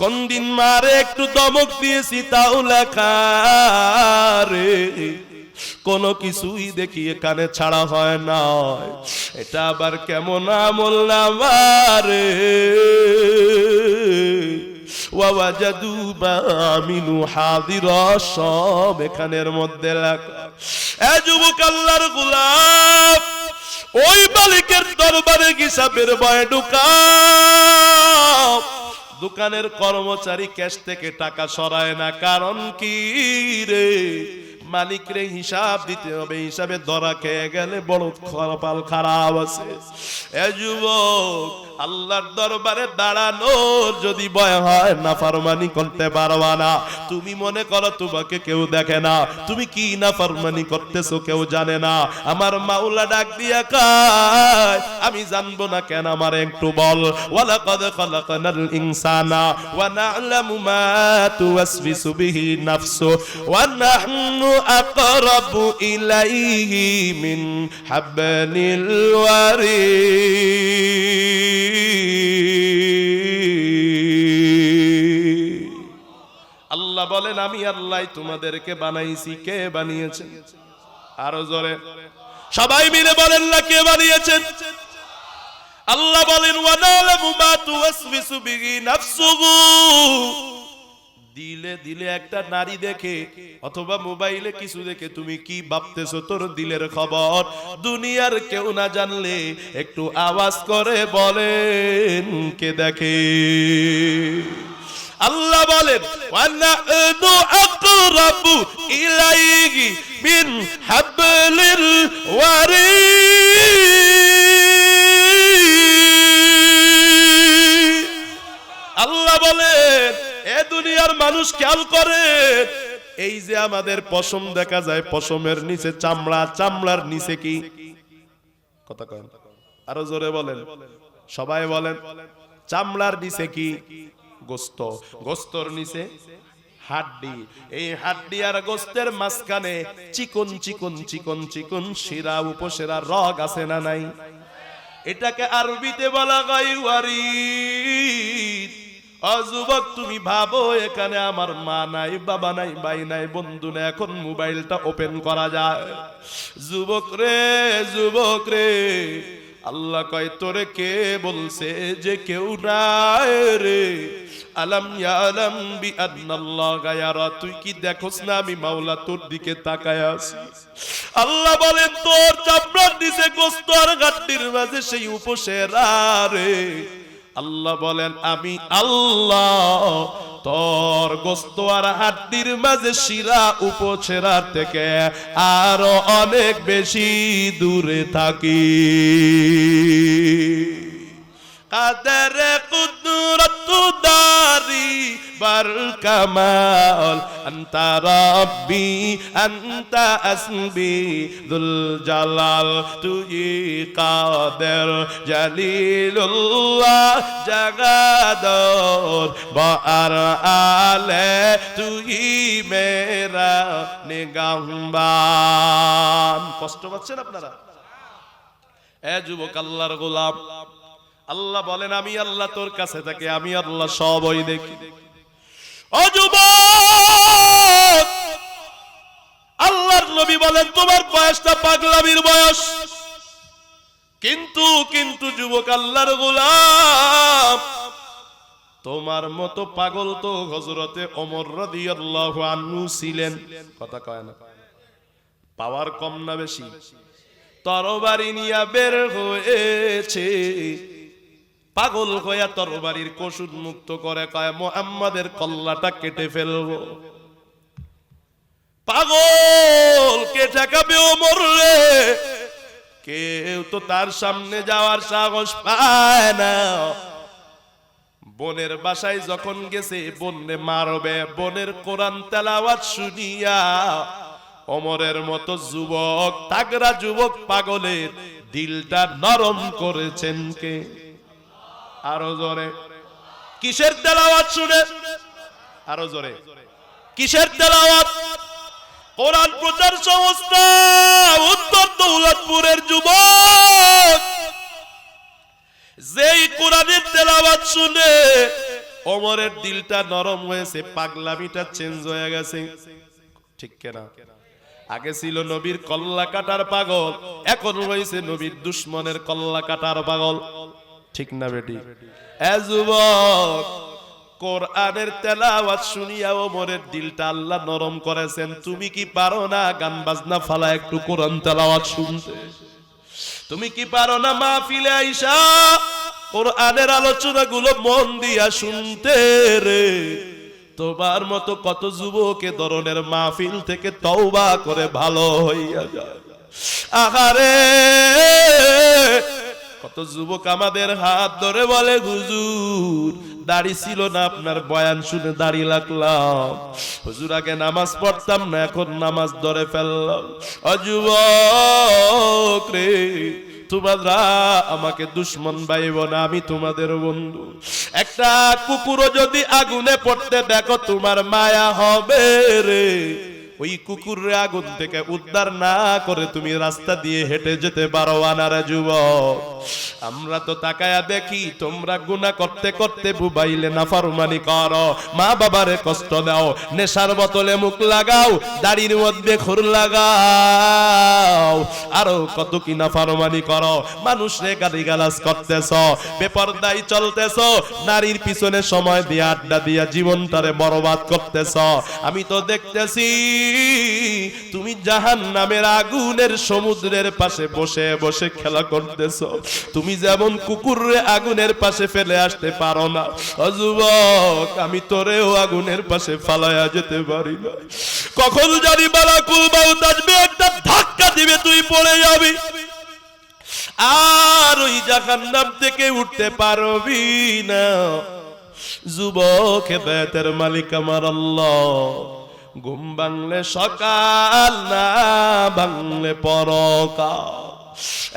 কোন দিন মারে একটু দমক দিয়েছি, তাও লেখা রে। কোনো কিছুই দেখি এখানে ছাড়া হয় না। এটা আবার কেমন আমলনামা রে। ওয়াজাদু বামিনু হাদিরা, সব এখানের মধ্যে লেখা। এ যুবক আল্লাহর গোলাম, ওই মালিকের দরবারে হিসাবের ভয়ে ঢুকাও। দোকানের কর্মচারী ক্যাশ থেকে টাকা সরায় না, কারণ কি রে? মালিকরে হিসাব দিতে হবে, হিসাবে ধরা খেয়ে গেলে বড় কপাল খারাপ আছে। এ যুবক, আল্লাহর দরবারে দাঁড়ানোর যদি ভয় হয় নাফরমানি করতে পারবা না। তুমি মনে করো তোমাকে কেউ দেখে না, তুমি কি নাফরমানি করতেছো কেউ জানে না। আমার মাওলা ডাক দিয়া কয় আমি জানবো না কেন, আমার একটু বল। ওয়ালাকাদ খালাকনাল ইনসানা ওয়া না'লামু মা তুওয়াসবিসু বিহি নাফসু ওয়া নাহনু আকরাবু ইলাইহি মিন হাবলিল ওয়ারিদ। আল্লাহ বলেন আমি আল্লাহ তোমাদেরকে বানাইছি। কে বানিয়েছেন? আরো জোরে সবাই মিলে বলেন না কে বানিয়েছেন? আল্লাহ বলেন ওয়া না'লামু মা তুওয়াসবিসু বিহি নাফসুহু। দিলে দিলে একটা নারী দেখে অথবা মোবাইলে কিছু দেখে তুমি কি ভাবতেছো তোর দিলের খবর দুনিয়ার কেউ না জানলে একটু আওয়াজ করে বলেন কে দেখে? আল্লাহ বলেন ওয়া না'নু আকরাবু ইলাইহি মিন হাবলিল ওয়ারিদ। আল্লাহ বলেন এ দুনিয়ার মানুষ খেয়াল করে, এই যে আমাদের পশম দেখা যায়, পশমের নিচে চামড়া, চামড়ার নিচে কি কথা কয়? আরো জোরে বলেন, সবাই বলেন। চামড়ার নিচে কি? গোস্ত। গোস্তর নিচে হাড্ডি। এই হাড্ডি আর গোস্তের মাঝখানে চিকন চিকন চিকন চিকন শিরা, উপশিরা, রগ আছে না নাই? এটাকে আরবিতে বলা হয় ওয়ারিদ। যুবক তুমি ভাবো এখানে আমার মা নাই, বাবা নাই, ভাই নাই, বন্ধু নাই, এখন মোবাইলটা ওপেন করা যায়। যুবক রে, যুবক রে, আল্লাহ কয় তোরে কে বলছে যে কেউ নাই রে? আলাম ইয়ালাম বিআন্নাল্লাহা ইয়ারা, তুই কি দেখোস না আমি মাওলা তোর দিকে তাকায় আছি? আল্লাহ বলেন তোর চামড়ার নিচে গোস্ত আর হাড্ডির মাঝে সেই উপশিরা রে। আল্লাহ বলেন আমি আল্লাহ তোর গোস্ত আর হাড্ডির মাঝে শিরা উপশিরা থেকে আরো অনেক বেশি দূরে থাকি। কাদের কুদরত দারি বার কামাল আনতা রাব্বি আনতা আসবি যুল জালাল, তুই কাদের জলিলুল্লাহ জাগাদর বার আলে, তুই মেরা নিগাহবান। কষ্ট পাচ্ছেন আপনারা? এ যুবক আল্লাহর গোলাম, আল্লাহ বলেন আমি আল্লাহ তোর কাছে থাকি, আমি আল্লাহ সবই দেখি। ও যুবক, আল্লাহর নবী বলেন তোমার বয়সটা পাগলামির বয়স, কিন্তু কিন্তু যুবক আল্লাহর গোলাম, তোমার মতো পাগল তো হযরতে ওমর রাদিয়াল্লাহু আনহু ছিলেন। কথা কয় না? পাওয়ার কম না বেশি? তরবারি নিয়ে বের হয়েছে, পাগল হইয়া তরবারির কসুর মুক্ত করে কয় মুহাম্মাদের কল্লাটা কেটে ফেলবো। পাগল কে ঠেকাবে ওমর রে? কেউ তো তার সামনে যাওয়ার সাহস পায় না। বোনের বাসায় যখন গেছে বোনরে মারবে, বোনের কোরআন তেলাওয়াত শুনিয়া ওমরের মতো যুবক, তাগড়া যুবক পাগলের দিলটা নরম করেছেন কে? আরো জোরে। কিসের তেলাওয়াত শুনে? আরো জোরে। কিসের তেলাওয়াত? কোরআন প্রচার সংস্থা উত্তর দৌলতপুরের যুবক যেই কোরআনের তেলাওয়াত শুনে ওমরের দিলটা নরম হয়েছে, পাগলামিটা চেঞ্জ হয়ে গেছে। ঠিক কিনা? আগে ছিল নবীর কল্লা কাটার পাগল, এখন হয়েছে নবীর দুশ্মনের কল্লা কাটার পাগল। ঠিক না বেটি? এ যুবক, কোরআনের তেলাওয়াত শুনিয়া ওমরের দিলটা আল্লাহ নরম করেছেন। তুমি কি পারো না গান বাজনা ফালা একটু কোরআন তেলাওয়াত শুনতে? তুমি কি পারো না মাহফিলে আইসা কোরআনের আলোচনাগুলো মন দিয়া শুনতে রে? তোমার মতো কত যুবক এ ধরনের মাহফিল থেকে তওবা করে ভালো হইয়া যায়। আহারে, কত যুবক আমাদের হাত ধরে বলে হুজুর দাড়ি ছিল না, আপনার বয়ান শুনে দাড়ি লাগলাম। হুজুর আগে নামাজ পড়তাম না, এখন নামাজ ধরে ফেললাম। ও যুবক রে, তোমরা আমাকে দুশ্মন ভাইব না, আমি তোমাদের বন্ধু। একটা কুকুরও যদি আগুনে পড়তে দেখো তোমার মায়া হবে রে। ওই কুকুরের আগুন থেকে উদ্ধার না করে তুমি রাস্তা দিয়ে হেঁটে যেতে পারো না রে যুবক। আমরা তো তাকায়া দেখি তোমরা গুনাহ করতে করতে মোবাইলে নাফরমানি করো, মা বাবারে কষ্ট দাও, নেশার বোতলে মুখ লাগাও, দাড়ির মধ্যে খুর লাগাও, আরো কত কি নাফরমানি করো। মানুষরে গালিগালাজ করতেছ, বেপরদাই চলতেছ, নারীর পিছনে সময় দিয়ে আড্ডা দিয়া জীবনটারে বরবাদ করতেছ। আমি তো দেখতেছি তুমি জাহান্নামের আগুনের সমুদ্রের পাশে বসে বসে খেলা করতেছ। তুমি যেমন কুকুরে আগুনের পাশে ফেলে আসতে পারো না, ও যুবক আমি তোরেও আগুনের পাশে ফালায়া যেতে পারি না। কখন জানি মালাকুল মাউত আসবে, একটা ধাক্কা দিবে, তুই পড়ে যাবি, আর ওই জাহান্নাম থেকে উঠতে পারবি না। যুবক, হেদায়েতের মালিক আমার আল্লাহ। ঘুম ভাঙলে সকাল, না ভাঙলে পরকাল।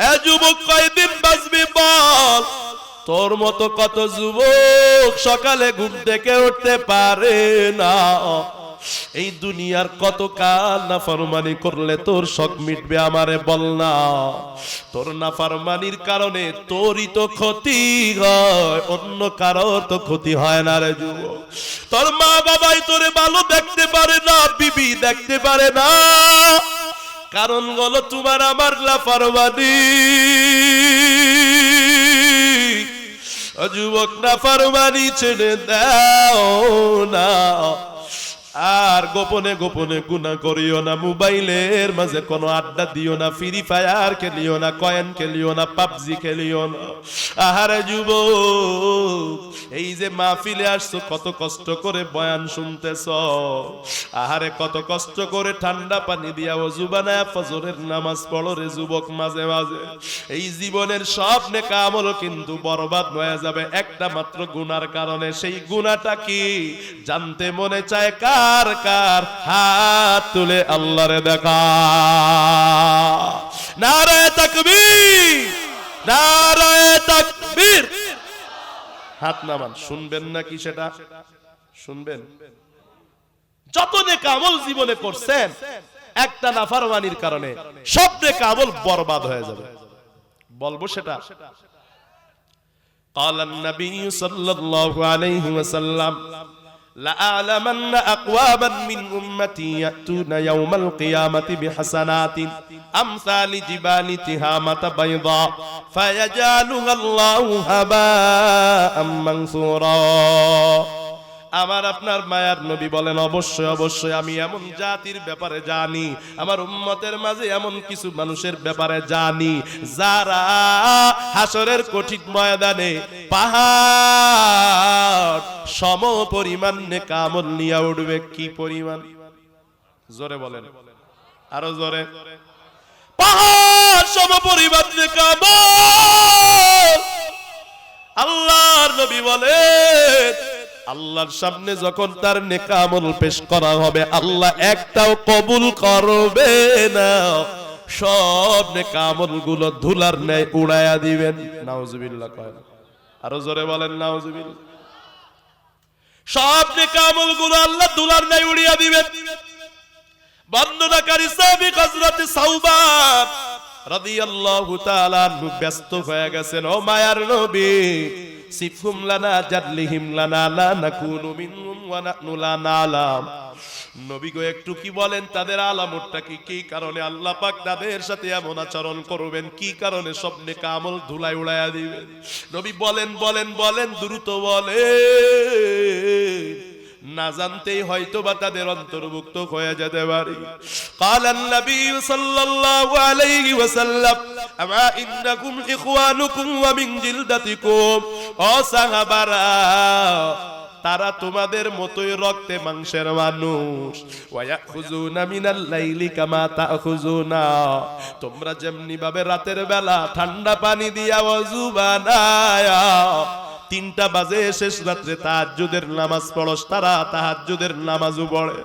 এ যুবক কয়দিন বাঁচবি বল? তোর মতো কত যুবক সকালে ঘুম থেকে উঠতে পারে না। এই দুনিয়ার কত কাল নাফরমানি করলে তোর শখ মিটবে আমারে বল না। তোর নাফরমানির কারণে তোরই তো ক্ষতি হয়, অন্য কারোর তো ক্ষতি হয় না রে যুবক। তোর মা বাবাই তোরে ভালো দেখতে পারে না, বিবি দেখতে পারে না, কারণ হলো তোমার আমার নাফরমানি। যুবক নাফরমানি ছেড়ে দাও না, আর গোপনে গোপনে গুনাহ করিও না। মোবাইলের মাঝে কোনো আড্ডা দিও না, ফ্রি ফায়ার খেলিও না, কয়েন খেলিও না, পাবজি খেলিও না। আহারে যুবক, এই যে মাহফিলে আসছো কত কষ্ট করে বয়ান শুনতেছ, আহারে কত কষ্ট করে ঠান্ডা পানি দিয়া ওযু বানায়া ফজরের নামাজ পড়ো রে যুবক। মাঝে মাঝে এই জীবনের সব নেক আমল কিন্তু বরবাদ হয়ে যাবে একটা মাত্র গুনার কারণে। সেই গুনাহটা কি জানতে মনে চায়? কার কার হাত তুলে আল্লাহরে দেখা। নারায়ে তাকবীর, নারায়ে তাকবীর। হাত নামান। শুনবেন নাকি সেটা? শুনবেন। যত নেক আমল জীবনে করছেন একটা নাফরমানির কারণে সব নেক আমল বরবাদ হয়ে যাবে। বলবো সেটা? قال النبي صلى الله عليه وسلم لأعلمن أقواما من أمتي يأتون يوم القيامة بحسنات أمثال جبال تهامة بيضاء فيجعلها الله هباء منثورا। আমার আপনার মায়ার নবী বলেন অবশ্যই অবশ্যই আমি এমন জাতির ব্যাপারে জানি, আমার উম্মতের মাঝে এমন কিছু মানুষের ব্যাপারে জানি যারা হাসরের কঠিন ময়দানে পাহাড় সম পরিমাণ নেক আমল নিয়ে উঠবে। কি পরিমাণ? জোরে বলেন, আরো জোরে। পাহাড় সম পরিমাণ নেক আমল। আল্লাহর নবী বলেন আল্লাহর সামনে যখন তার নেক আমল পেশ করা হবে আল্লাহ একটাও কবুল করবে না, সব নেক আমল গুলো ধুলার ন্যায় উড়াইয়া দিবেন। নাউজুবিল্লাহ কয়, আরো জোরে বলেন নাউজুবিল্লাহ। সব নেক আমল গুলো আল্লাহ ধুলার ন্যায় উড়িয়ে দিবেন। বর্ণনাকারী সাহাবী হযরত সাওবান রাদিয়াল্লাহু তাআলা ব্যস্ত হয়ে গেছেন, ও মায়ার নবী সিফহুম লানা জাদলিহিম লানা লা নাকুনু মিনহুম ওয়া নাহনু লা নালাম। নবী গো একটু কি বলেন তাদের আলামতটা কি, কি কারণে আল্লাহ পাক তাদের সাথে এমন আচরণ করবেন, কি কারণে সব নেক আমল ধুলায় উড়াইয়া দিবেন? নবী বলেন বলেন বলেন, দ্রুত বলেন, না জানতেই হয়তো বা তাদের অন্তর্ভুক্ত হয়ে যেতে পারে। কালান নবী সাল্লাল্লাহু আলাইহি ওয়াসাল্লাম আমা ইন্নাকুম ইখওয়ানুকুম ওয়া মিন জিলদাতিকুম। ও সাহাবারা, তারা তোমাদের মতোই রক্তে মাংসের মানুষ। ওয়া ইয়াখুযুনা মিনাল লাইলি কামা তাখুযুনা, তোমরা যেমনি ভাবে রাতের বেলা ঠান্ডা পানি দিয়া ওযু বানায়া 3টা বাজে শেষ রাতে তাহাজ্জুদের নামাজ পড়স, তারা তাহাজ্জুদের নামাজও পড়ে।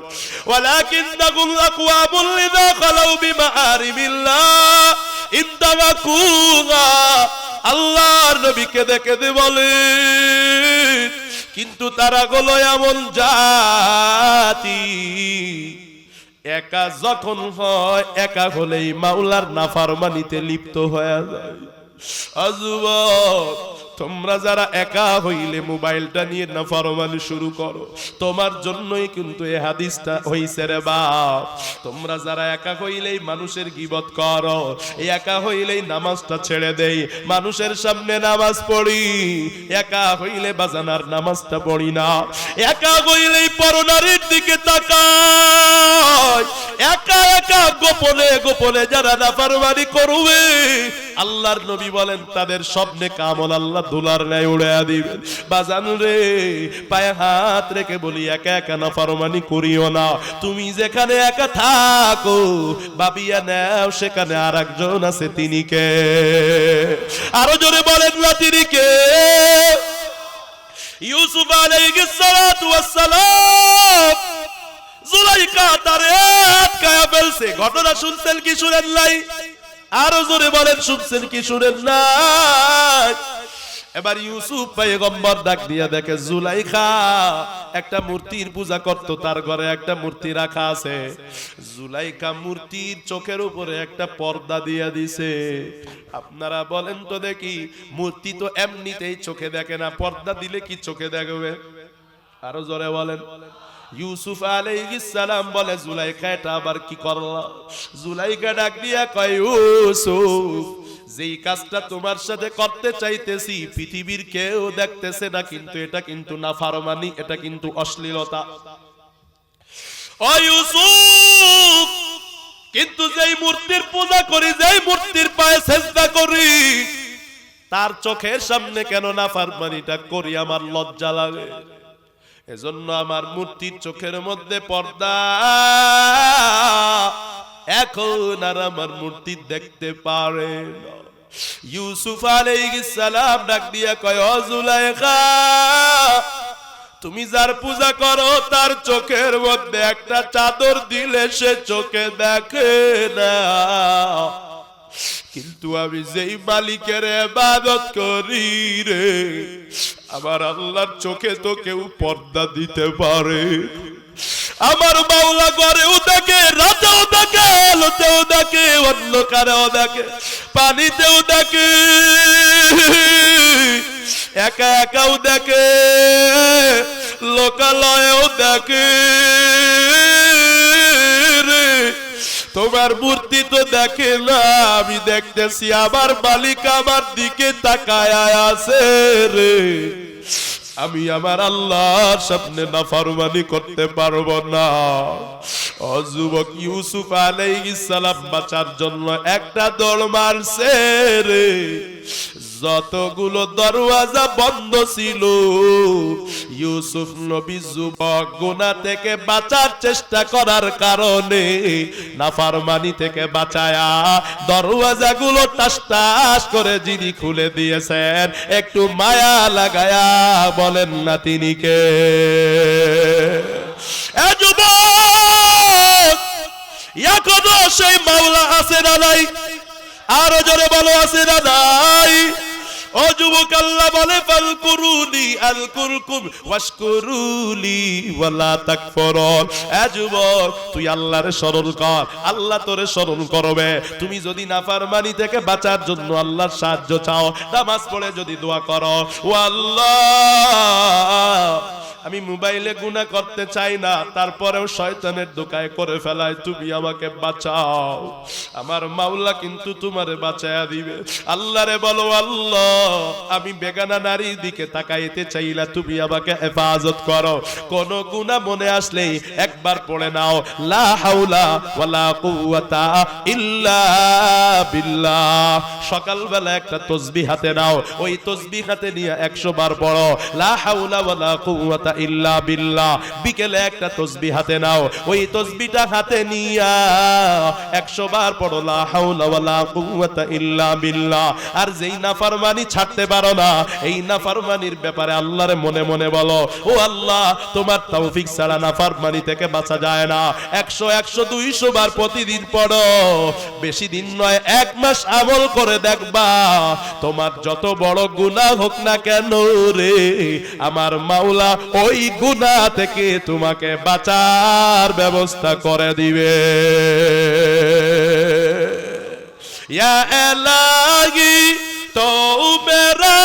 ওয়ালাকিন্নাকুম আকওয়ামুল লিযা খালাউ বিমাআরিবিল্লাহ ইনতামাকুনা। আল্লাহর নবীকে দেখে বলে কিন্তু তারা হলো এমন জাতি একা যখন হয়, একা হলেই মাওলার নাফরমানিতে লিপ্ত হয়ে যায়। যুবক, তোমরা যারা একা হইলে মোবাইলটা নিয়ে নাফরমানি শুরু করো, তোমার জন্যই কিন্তু এই হাদিসটা হইছে রে বাপ। তোমরা যারা একা হইলেই মানুষের গীবত করো, একা হইলেই নামাজটা ছেড়ে দেই, মানুষের সামনে নামাজ পড়ি, একা হইলে বাজানার নামাজটা পড়ি না, একা হইলেই পরনারীর দিকে তাকাই, একা একা গোপনে গোপনে যারা নাফরমানি করবে আল্লাহর নবী বলেন তাদের সব নেক আমল আল্লাহ ধুলার ন্যায় উড়াইয়া দিবেন। বাজান রে, পায়ে হাত রেখে বলি একা একা নাফরমানি করিও না। তুমি যেখানে একা থাকো ভাবিয়া নাও সেখানে আরেকজন আছে, তিনি কে? আরো জোরে বলেন না তিনি কে? ইউসুফ আলাইহিস সালাতু ওয়াস সালাম জুলাইখা তারে আটকায়া ফেলছে। ঘটনা শুনছেন কি শুনেন নাই? আরো জোরে বলেন শুনছেন কি শুনেন নাই? এবার ইউসুফ পয়গম্বর ডাক দিয়া দেখে জুলাইখা একটা মূর্তির পূজা করত, তার ঘরে একটা মূর্তি রাখা আছে। জুলাইখা মূর্তির চোখের উপরে একটা পর্দা দিয়া দিছে। আপনারা বলেন তো দেখি, মূর্তি তো এমনিতেই চোখে দেখে না, পর্দা দিলে কি চোখে দেখবে? আরো জোরে বলেন। ইউসুফ আলাইহিস সালাম বলে জুলাইখা এটা আবার কি করলা? জুলাইখা ডাক দিয়া কয় ইউসুফ, যেই কাজটা তোমার সাথে করতে চাইতেছি পৃথিবীর কেউ দেখতেছে না, কিন্তু এটা কিন্তু নাফরমানি, এটা কিন্তু অশ্লীলতা। ও ইউসুফ, কিন্তু যেই মূর্তির পূজা করি, যেই মূর্তির পায়ে সিজদা করি, তার চোখের সামনে কেন নাফরমানিটা করি? আমার লজ্জা লাগে। এজন্য আমার মূর্তির চোখের মধ্যে পর্দা, এখন আর আমার মূর্তি দেখতে পারে না। ইউসুফ আলাইহিস সালাম ডাক দিয়া কয় ও জুলাইখা, তুমি যার পূজা করো তার চোখের মধ্যে একটা চাদর দিলে সে চোখে দেখে না, কিন্তু আমি যেই মালিকের ইবাদত করি রে, আমার আল্লাহর চোখে তো কেউ পর্দা দিতে পারে। আমার মাওলা ঘরেও দেখে, রাতেও দেখে, আলোতেও দেখে, অন্ধকারেও দেখে, পানিতেও দেখে, একা একাও দেখে, লোকালয়েও দেখে রে। তোমার মূর্তি তো দেখে না, আমি দেখতেছি আমার মালিক আমার দিকে তাকায় আছে রে। আমি আমার আল্লাহর সামনে নাফরমানি করতে পারবো না। ও যুবক, ইউসুফ আলাইহিস সালাম বাঁচার জন্য একটা দৌড় মারছে রে। যতগুলো দরওয়াজা বন্ধ ছিল, ইউসুফ নবী যুবক গুনাহ থেকে বাঁচার চেষ্টা করার কারণে নাফরমানি থেকে বাঁচায়া দরওয়াজাগুলো টাস টাস করে যিনি খুলে দিয়েছেন, একটু মায়া লাগায়া বলেন না তিনি কে? এ যুবক, এখনো সেই মাওলা আছে না নাই? আরো জোরে বলো, আছে না নাই? ও যুবক, আল্লাহ বলে ফালকুরুনি আলকুরকুম ওয়াশকুরুলি ওয়ালা তাকফুরুন। এ যুবক, তুই আল্লাহরে স্মরণ কর, আল্লাহ তোরে স্মরণ করবে। তুমি যদি নাফরমানি থেকে বাঁচার জন্য আল্লাহর সাহায্য চাও, নামাজ পড়ে যদি দোয়া করো, ও আল্লাহ আমি মোবাইলে গুনাহ করতে চাই না, তারপরেও শয়তানের দোকায় করে ফেলায়, তুমি আমাকে বাঁচাও। আমার মাওলা কিন্তু তোমারে বাঁচায়া দিবে। আল্লাহরে বলো, আল্লাহ আমি বেগানা নারীর দিকে তাকাইতে চাইলা, তুমি আমাকে হেফাজত করো। কোন গুনাহ মনে আসলেই একবার পড়ে নাও, লা হাওলা ওয়ালা কুওয়াতা ইল্লা বিল্লাহ। সকালবেলা একটা তাসবিহ হাতে নাও, ওই তাসবিহ হাতে নিয়ে 100 বার পড়ো, লা হাওলা ওয়ালা কুওয়াতা ইল্লা বিল্লাহ। বিকেলে একটা তাসবিহ হাতে নাও, ওই তাসবিহটা হাতে নিয়া 100 বার পড়ো, লা হাওলা ওয়ালা কুওয়াতা ইল্লা বিল্লাহ। আর যেই নাফরমানি ছাড়তে পারো না, এই নাফরমানির ব্যাপারে আল্লাহরে মনে মনে বলো, ও আল্লাহ তোমার তৌফিক ছাড়া নাফরমানি থেকে বাঁচা যায় না। 100 100 200 বার প্রতিদিন পড়ো, বেশি দিন নয়, 1 মাস আমল করে দেখবা, তোমার যত বড় গুনাহ হোক না কেন রে, আমার মাওলা ওই গুনাহ থেকে তোমাকে বাঁচার ব্যবস্থা করে দিবে। ইয়া ইলাহি তো মেরা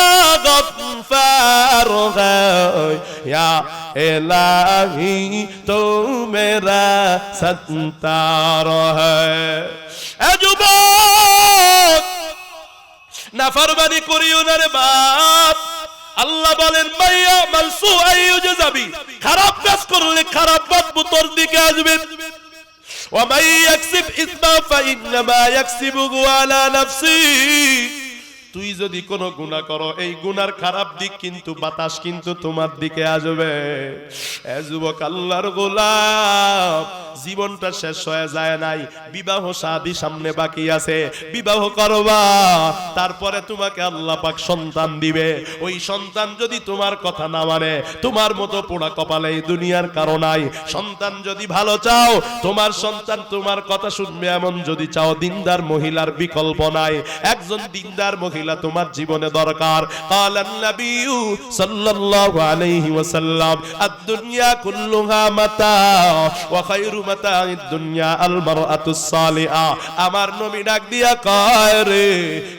গফফার হ্যায়, ইয়া ইলাহি তো মেরা সত্তার হ্যায়। এ যুবক, নাফরমানি করিও না রে বাপ। আল্লাহ বলেন, মাইয়া মালসু আইয়ুজাবি, খারাপ কাজ করলে খারাপ বদবু তোর দিকে আসবে। ওয়া মাই ইয়াকসিব ইসমা ফাইন্নামা ইয়াকসিবুহু আলা নাফসি। তুই যদি কোনো গুনাহ করো, এই গুনার খারাপ দিক কিন্তু বাতাস কিন্তু তোমার দিকে আসবে। এ যুবক, আল্লাহর গোলাম, জীবনটা শেষ হয়ে যায় নাই, বিবাহ শাদী সামনে বাকি আছে, বিবাহ করবা, তারপরে তোমাকে আল্লাহ পাক সন্তান দিবে। ওই সন্তান যদি তোমার কথা না মানে, তোমার মতো পোড়া কপালে এই দুনিয়ার কারো নাই। সন্তান যদি ভালো চাও, তোমার সন্তান তোমার কথা শুনবে এমন যদি চাও, দিনদার মহিলার বিকল্প নাই। একজন দিনদার মহিলা তোমার জীবনে দরকার। কালান নবিয়্যু সাল্লাল্লাহু আলাইহি ওয়াসাল্লাম, আদ-দুনিয়া কুল্লুহা মাতা ওয়া খায়রু মাতা'id দুনিয়া আল মারআতুস সালিহা। আমার নবী ডাক দিয়া কয় রে,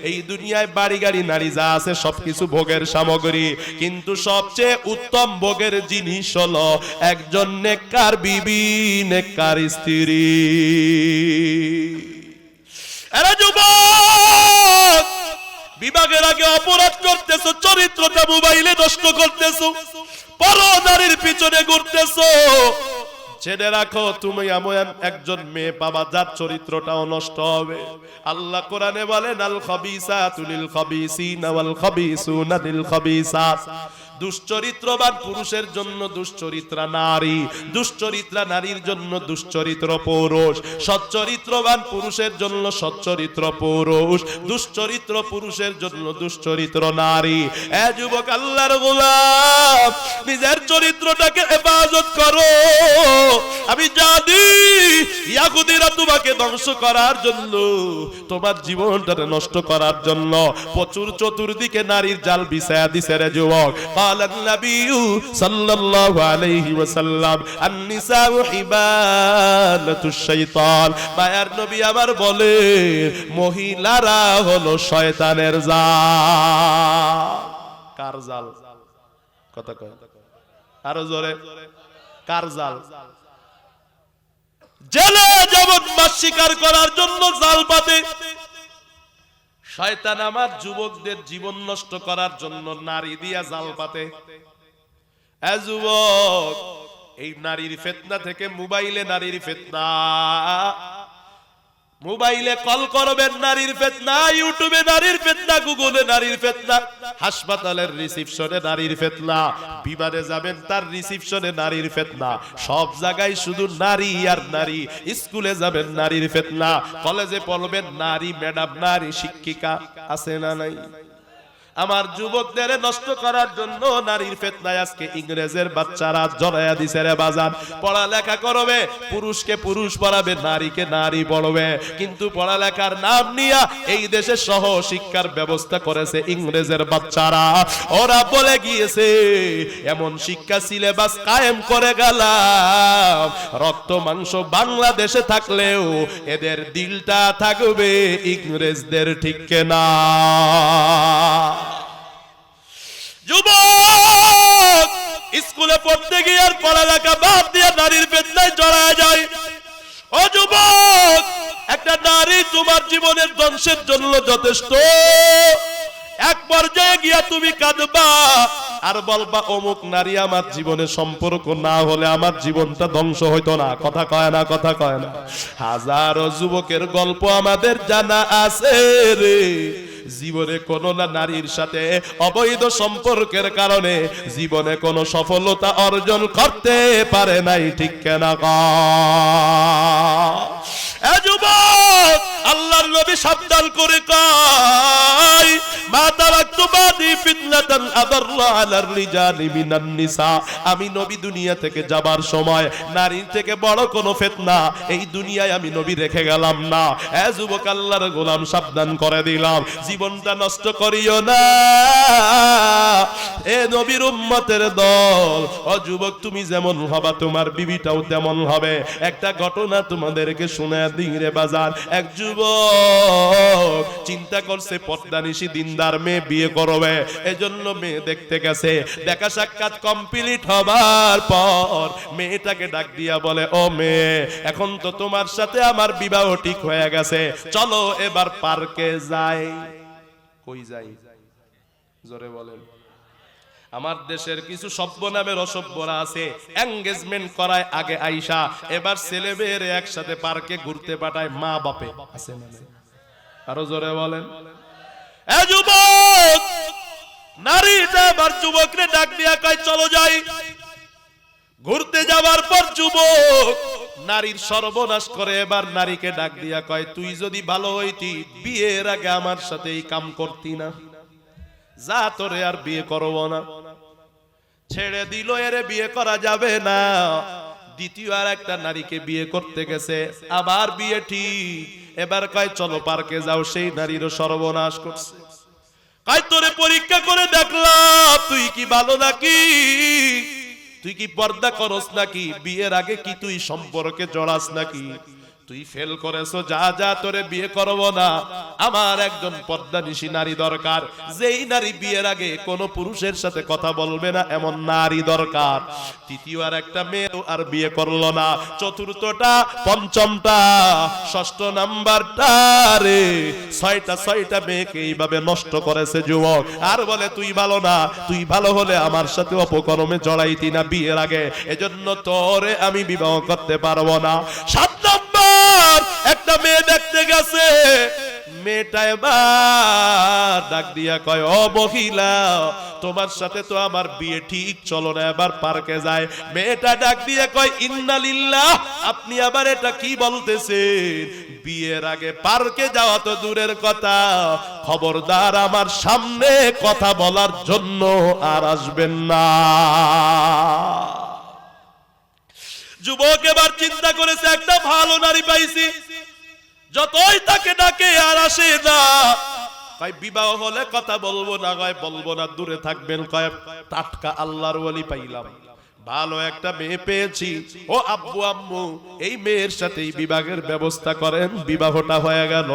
এই দুনিয়ায় বাড়ি গাড়ি নারী যা আছে সবকিছু ভোগের সামগ্রী, কিন্তু সবচেয়ে উত্তম ভোগের জিনিস হলো একজন নেককার বিবি, নেককার স্ত্রী। আরে যুবক, বিবাহের আগে অপরাধ করতেছো, চরিত্রটা মোবাইলে নষ্ট করতেছো, পর নারীর পিছনে ঘুরতেছো। জেনে রাখো, তুমি এমন একজন মেয়ে পাবা যার চরিত্রটাও নষ্ট হবে। আল্লাহ কোরআনে বলেন, আল খাবিসাতু লিল খাবিসিনা ওয়াল খাবিসুনা লিল খাবিসাত। দুশ্চরিত্রবান পুরুষের জন্য দুশ্চরিত্রা নারী, দুশ্চরিত্রা নারীর জন্য দুশ্চরিত্র পুরুষ, সচ্চরিত্রবান পুরুষের জন্য সচ্চরিত্র পুরুষ, দুশ্চরিত্র পুরুষের জন্য দুশ্চরিত্র নারী। এ যুবক, আল্লাহর গোলাম, নিজের চরিত্রটাকে হেফাজত করো। আমি জানি ইহুদিরা তোমাকে ধ্বংস করার জন্য, তোমার জীবনটাকে নষ্ট করার জন্য প্রচুর চতুর্দিকে নারীর জাল বিছায়া দিছে রে যুবক। কালান নবিয়্যু সাল্লাল্লাহু আলাইহি ওয়াসাল্লাম, আন-নিসাউ হিবালাতুশ শাইতান। মায়ার নবী আমার বলে, মহিলারা হলো শয়তানের জাল। কার জাল? কথা কয় আরো জোরে, কার জাল? জেলে যেমন মাছ শিকার করার জন্য জাল পাতে, শয়তান আমার যুবকদের জীবন নষ্ট করার জন্য নারী দিয়া জাল পাতে। যুবক, এই নারীর ফিতনা থেকে মোবাইলে নারীর ফিতনা, মোবাইলে কল করবেন নারীর ফিতনা, ইউটিউবে নারীর ফিতনা, গুগলে নারীর ফিতনা, হাসপাতালের রিসিপশনে নারীর ফিতনা, বিমানে যাবেন তার রিসিপশনে নারীর ফিতনা, সব জায়গায় শুধু নারী আর নারী। স্কুলে যাবেন নারীর ফিতনা, কলেজে পড়বেন নারী ম্যাডাম, নারী শিক্ষিকা, আছে না নাই? আমার যুবকদের নষ্ট করার জন্য নারীর ফিতনায় আজকে ইংরেজের বাচ্চারা জড়ায়া দিছে রে বাজান। পড়ালেখা করবে, পুরুষকে পুরুষ পড়াবে, নারীকে নারী পড়বে, কিন্তু পড়ালেখার নাম নিয়া এই দেশে সহ শিক্ষার ব্যবস্থা করেছে ইংরেজের বাচ্চারা। ওরা বলে গিয়েছে এমন শিক্ষা সিলেবাস কায়েম করে গেলাম, রক্ত মাংস বাংলাদেশে থাকলেও এদের দিলটা থাকবে ইংরেজদের, ঠিক না? যুবক, স্কুলে পড়তে গিয়ে আর পড়ালেখা বাদ দিয়ে নারীর ফিতনায় জড়ায় যায়। ও যুবক, একটা নারী তোমার জীবনের ধ্বংসের জন্য যথেষ্ট। এক পর্যায়ে গিয়া তুমি কাঁদবা আর বলবা অমুক নারী আমার জীবনে সম্পর্ক না হলে আমার জীবনটা ধ্বংস হইতো না। কথা কয় না, কথা কয় না? হাজারো যুবকের গল্প আমাদের জানা আছে রে, জীবনে কোন না নারীর সাথে অবৈধ সম্পর্কের কারণে জীবনে কোনো সফলতা অর্জন করতে পারে নাই, ঠিক না? এ যুবক, আল্লাহর নবী সাবধান করে কয়, মা তারাকতু বাদি ফিতনাতান আদাররা আলার রিজালি মিনান নিসা। আমি নবী দুনিয়া থেকে যাবার সময় নারীর থেকে বড় কোনো ফিতনা এই দুনিয়ায় আমি নবী রেখে গেলাম না। এ যুবক, আল্লাহর গোলাম সাবধান করে দিলাম, জীবনটা নষ্ট করিও না, এ নবীর উম্মতের দল। ও যুবক, তুমি যেমন হবা তোমার বিবিটাও তেমন হবে। একটা ঘটনা তোমাদেরকে শুনে দিই রে বাজার। এক যুবক চিন্তা করছে পর্দানিশী দিনদার মেয়ে বিয়ে করবে, এজন্য মেয়ে দেখতে গেছে। দেখা সাক্ষাৎ কমপ্লিট হবার পর মেয়েটাকে ডাক দিয়া বলে, ও মেয়ে, এখন তো তোমার সাথে আমার বিবাহ ঠিক হয়ে গেছে, চলো এবার পার্কে যাই। কই যাই? জোরে বলেন। আমার দেশের কিছু সভ্য নামের অসভ্যরা আছে, এঙ্গেজমেন্ট করায় আগে আইসা, এবার ছেলে মেয়ের একসাথে পার্কে ঘুরতে পাঠায় মা বাপে, আছে না? আরো জোরে বলেন। এ যুবক, নারীটা আবার যুবকরে ডাক দিয়া কয় চলো যাই। ঘুরতে যাবার পর যুবক নারীর সর্বনাশ করে, এবার নারীকে ডাক দিয়া কয়, তুই যদি ভালো হইতি বিয়ের আগে আমার সাথে এই কাম করতি না, যা তোরে আর বিয়ে করব না। ছেড়ে দিল, এরে বিয়ে করা যাবে না। দ্বিতীয় আর একটা নারীকে বিয়ে করতে গেছে, আবার বিয়ে ঠিক। এবার কয় চলো পার্কে যাও, সেই নারীরও সর্বনাশ করছে। কয় তোরে পরীক্ষা করে দেখলাম তুই কি ভালো নাকি, তুই কি পর্দা করস নাকি, বিয়ের আগে কি তুই সম্পর্কে জড়াস নাকি, তুই ফেল করেছো, যা যা তোরে বিয়ে করব না। আমার একজন পর্দানিশী নারী দরকার, যেই নারী বিয়ের আগে কোনো পুরুষের সাথে কথা বলবে না, এমন নারী দরকার। তৃতীয় আর একটা মেয়ে আর বিয়ে করলো না। চতুর্থটা, পঞ্চমটা, ষষ্ঠ নাম্বারটা রে, ছয়টা মেয়েকে এইভাবে নষ্ট করেছে যুবক। আর বলে তুই ভালো না, তুই ভালো হলে আমার সাথে অপকর্মে জড়াইতি না বিয়ের আগে, এজন্য তোরে আমি বিবাহ করতে পারবো না। 7 নম্বর একটা মেয়ে দেখতে গেছে, মেয়েটা এবার ডাক দিয়া কয়, ও মহিলা, তোমার সাথে তো আমার বিয়ে ঠিক, চলো না এবার পার্কে যায়। মেয়েটা ডাক দিয়া কয়, ইন্না লিল্লাহ, আপনি আবার এটা কি বলতেছেন? বিয়ের আগে পার্কে যাওয়া তো দূরের কথা, খবরদার আমার সামনে কথা বলার জন্য আর আসবেন না। যুবক এবার চিন্তা করেছে, একটা ভালো নারী পাইছি, যতই তাকে ডাকে আর আসে না। কয় বিবাহ হলে কথা বলবো না, কয় বলবো না, দূরে থাকবেন। কয় টাটকা আল্লাহর ওয়ালি পাইলাম, ভালো একটা মেয়ে পেয়েছি, ও আব্বু আম্মু এই মেয়ের সাথে বিবাহের ব্যবস্থা করেন। বিবাহটা হয়ে গেল।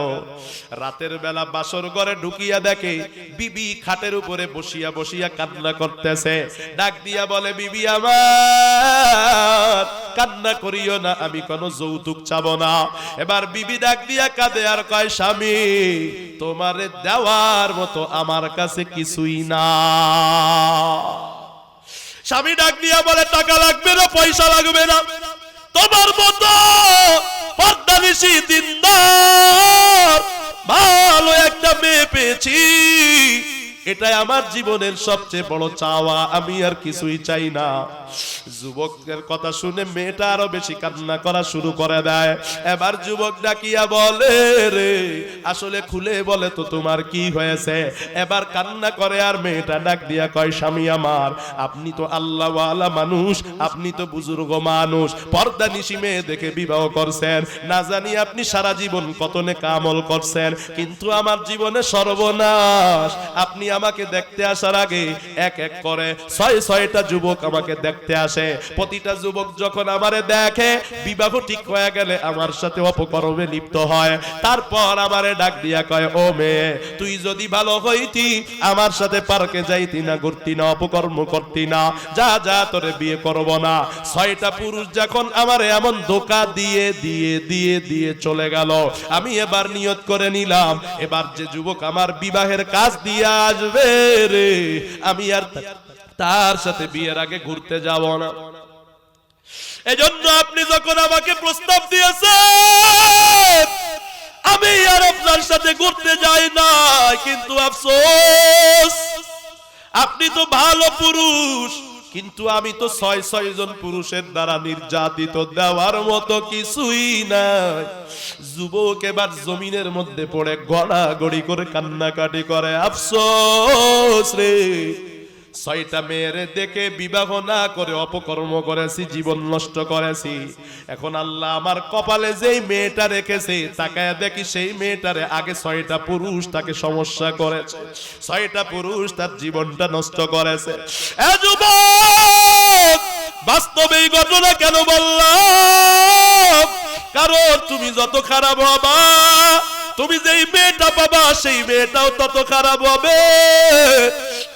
রাতের বেলা বাসর ঘরে ঢুকিয়া দেখে বিবি খাটের উপরে বসিয়া বসিয়া কান্না করতেছে। ডাক দিয়া বলে, বিবি আমার, কান্না করিও না, আমি কোনো যৌতুক চাবো না। এবার বিবি ডাক দিয়া কাঁদে আর কয়, স্বামী, তোমারে দেওয়ার মতো আমার কাছে কিছুই না। স্বামী ডাক দিয়া বলে টাকা লাগবে না, পয়সা লাগবে না, তোমার মতো পর্দানিশী দিনদার ভালো একটা মেয়ে পেয়েছি, এটাই আমার জীবনের সবচেয়ে বড় চাওয়া, আমি আর কিছুই চাই না। যুবকের কথা শুনে মেয়েটা আরো বেশি কান্না করা শুরু করে দেয়। এবার যুবক ডাকিয়া বলে, রে আসলে খুলে বলে তো তোমার কি হয়েছে। এবার কান্না করে আর মেয়েটা ডাক দিয়া কয়, স্বামী আমার, আপনি তো আল্লাহওয়ালা মানুষ, আপনি তো বুজুর্গ মানুষ, পর্দা নিশি মেয়ে দেখে বিবাহ করছেন, না জানি আপনি সারা জীবন কত নেক আমল করছেন, কিন্তু আমার জীবনে সর্বনাশ। আপনি আমাকে দেখতে আসার আগে এক এক করে 6-6টা যুবক আমাকে দেখতে আসে, প্রতিটা যুবক যখন আমারে দেখে বিবাহ ঠিক হয়ে গেলে আমার সাথে অপকর্মে লিপ্ত হয়, তারপর আমারে ডাক দিয়া কয়, ও মেয়ে তুই যদি ভালো হইতি আমার সাথে পার্কে যাইতি না, ঘুরতি না, অপকর্ম করতি না, যা যা তোরে বিয়ে করব না। 6টা পুরুষ যখন আমারে এমন ধোঁকা দিয়ে দিয়ে দিয়ে দিয়ে চলে গেল, আমি এবার নিয়ত করে নিলাম, এবার যে যুবক আমার বিবাহের কাজ দিয়ে আসবে রে, আমি আর তার সাথে বিয়ের আগে ঘুরতে যাব না। এজন্য আপনি যখন আমাকে প্রস্তাব দিয়েছেন আমি আর আপনার সাথে ঘুরতে যাই না, কিন্তু আফসোস আপনি তো ভালো পুরুষ, কিন্তু আমি তো 6 জন পুরুষের দ্বারা নির্যাতিত, দেওয়ার মতো কিছুই নাই। যুবক এবার জমিনের মধ্যে পড়ে গড়াগড়ি করে কান্নাকাটি করে, আফসোস রে, 6টা মেয়ের দেখে বিবাহ না করে অপকর্ম করেছি, জীবন নষ্ট করেছি। এখন আল্লাহ আমার কপালে যেই মেয়েটা রেখেছে, তাকায় দেখি সেই মেয়েটারে আগে 6টা পুরুষ তাকে সমস্যা করেছে, 6টা পুরুষ তার জীবনটা নষ্ট করেছে। এ যুবক, বাস্তবে এই ঘটনা কেন বললাম? কারণ তুমি যত খারাপ হবা, তুমি যেই মেয়েটা পাবা সেই মেয়েটাও তত খারাপ হবে।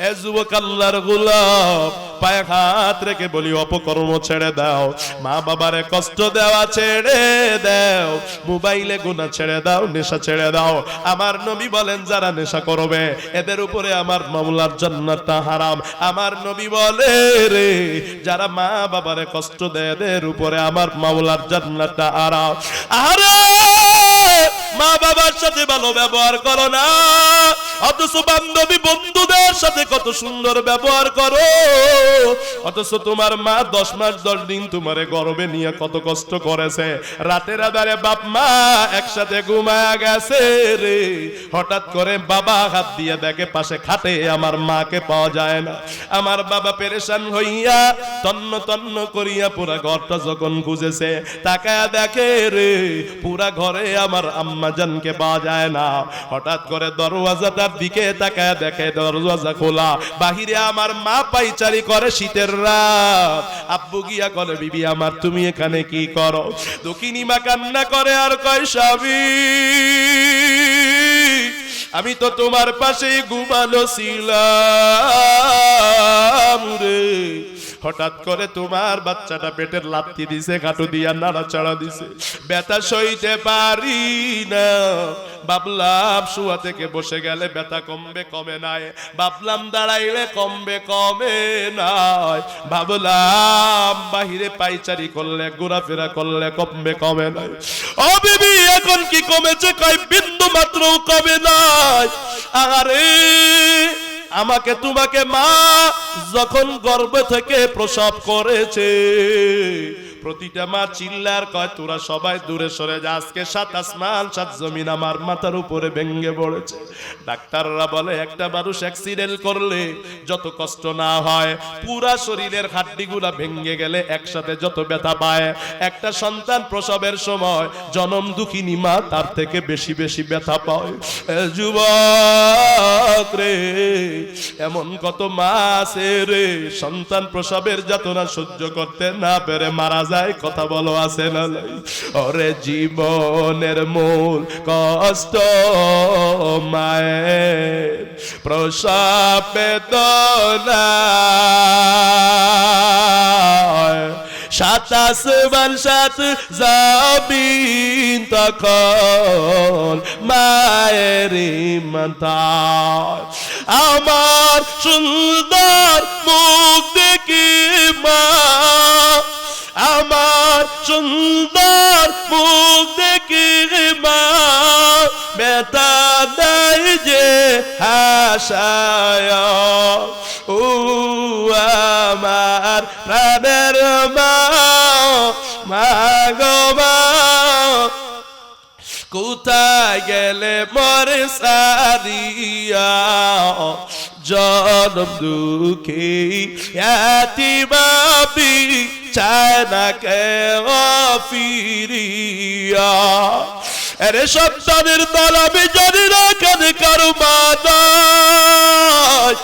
এ যুবক আল্লাহর গোলাম, পায়ে হাত রেখে বলি, অপকর্ম ছেড়ে দাও, মা বাবারে কষ্ট দেওয়া ছেড়ে দাও, মোবাইলে গুনাহ ছেড়ে দাও, নেশা ছেড়ে দাও। আমার নবী বলেন যারা নেশা করবে এদের উপরে আমার মাওলার জান্নাতটা হারাম। আমার নবী বলে, রে যারা মা বাবারে কষ্ট দেয় এদের উপরে আমার মাওলার জান্নাতটা হারাম। আরে মা বাবার সাথে ভালো ব্যবহার করো না, অথচ বান্ধবী বন্ধুদের সাথে কত সুন্দর ব্যবহার করো, অথচ তোমার মা 10 মাস 10 দিন তোমারে গর্ভে নিয়ে কত কষ্ট করেছে, রাতের আধারে বাপ মা একসাথে ঘুমায়া গেছে রে, হঠাৎ করে বাবা হাত দিয়ে দেখে পাশে খাটে আমার মাকে পাওয়া যায় না। আমার বাবা পেরেশান হইয়া তন্ন তন্ন করিয়া পুরা ঘরটা যখন খুঁজেছে, তাকায়া দেখে রে পুরা ঘরে আমার আম্মা জানকে পাওয়া যায় না। হঠাৎ করে দরওয়াজাটার দিকে তাকায়া দেখে দরওয়াজা খোলা, বাহিরে আমার মা পাইচারি করে শীতের রাত। আব্বু গিয়া করে, বিবি আমার তুমি এখানে কি করো? দক্ষিণী মা কান্না করে আর কয়, স্বামী আমি তো তোমার পাশে ঘুমানো ছিলাম রে, হঠাৎ করে তোমার বাচ্চাটা পেটের লাথি দিছে, গাঁটু দিয়া নাড়াচাড়া দিছে, ব্যথা সইতে পারি না। ভাবলাম শুয়া থেকে বসে গেলে ব্যথা কমবে, কমে নাই, ভাবলাম দাঁড়াইলে কমবে, কমে নাই, ভাবলাম বাহিরে পাইচারি করলে ঘোরাফেরা করলে কমবে, কমে নাই। ও বিবি এখন কি কমেছে? কয় বিন্দু মাত্রও কমে নাই। আরে আমাকে তোমাকে মা যখন গর্ভ থেকে প্রসব করেছে, প্রতিটা মা চিল্লার কয়, তোরা সবাই দূরে সরে যা, আজকে 7 আসমান 7 জমিন আমার মাথার উপরে ভেঙে পড়েছে। ডাক্তাররা বলে একটা মানুষ অ্যাক্সিডেন্ট করলে যত কষ্ট না হয়, পুরা শরীরের হাড্ডিগুলা ভেঙে গেলে একসাথে যত ব্যথা পায়, একটা সন্তান প্রসবের সময় জনম দুঃখিনী মা তার থেকে বেশি বেশি ব্যথা পায়। যুবক রে, এমন কত মা আছে রে সন্তান প্রসবের যাতনা সহ্য করতে না পেরে মারা যায়। কথা বলো আছে না নাই? ওরে জীবনের মূল কষ্ট মায়ের প্রসব বেদনা, 7 আসমান 7 জমিন তখন মায়ের মাথায়। আমার সুন্দর মুখ দেখি মা আমার সুন্দর মুখ দেখে মা বেতা নাই যে হাসায় ও আমার প্রাণের মা মা গো মা কোথায় গেলে মরে সারিয়া জনম দুঃখী এতিমাবি চায় না কেউ ফিরিয়া আরে সন্তানের দল আমি জানি না কেন কারো মা নাই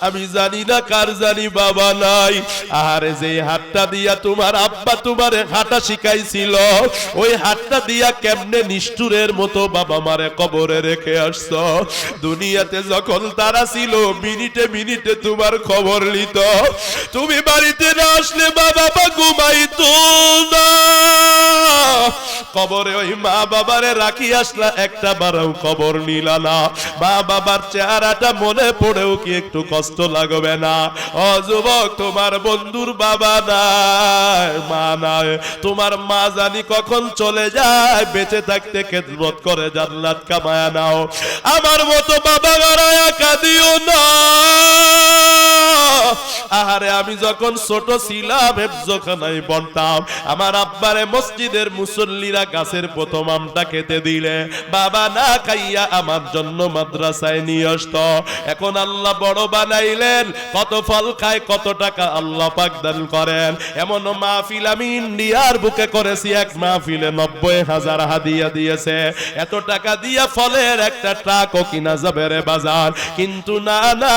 আমি জানি না কার জানি বাবা নাই আরে যে হাতটা দিয়া তোমার আব্বা তোমারে হাঁটা শিখাইছিল ওই হাতটা দিয়া কেমনে নিষ্ঠুরের মতো বাবা মারে কবরে রেখে আসছো দুনিয়াতে যখন তারা ছিল মিনিটে মিনিটে তোমার খবর নিত তুমি বাড়িতে না আসলে বাবা ঘুমাইতো না কবরে ওই মা বাবারে রাখি আসলা একটা বারও খবর নিলা না মা বাবার চেহারাটা মনে পড়েও কি একটু কষ্ট লাগবে না ও যুবক তোমার বন্ধুর বাবা নাই মা নাই তোমার মা জানি কখন চলে যায় বেঁচে থাকতে খেদমত করে জান্নাত কামায়া নাও আমার মতো বাবা গড়ায়া কাঁদিও না আহারে আমি যখন ছোট ছিলাম হেফজখানায় পড়তাম আমার আব্বারে মসজিদের মুসল্লিরা গাছের প্রথম আমটা খেতে দিলে বাবা না খাইয়া আমার জন্য মাদ্রাসায় নিয়ে আসতো এখন আল্লাহ বড় বানাইলেন কত ফল খায় কত টাকা আল্লাহ পাক দান করেন এমন মাহফিল আমি ইন্ডিয়ার বুকে করেছি এক মাহফিলে 90,000 হাদিয়া দিয়েছে এত টাকা দিয়া ফলের একটা ট্রাকও কিনা যাবে রে বাজার কিন্তু না না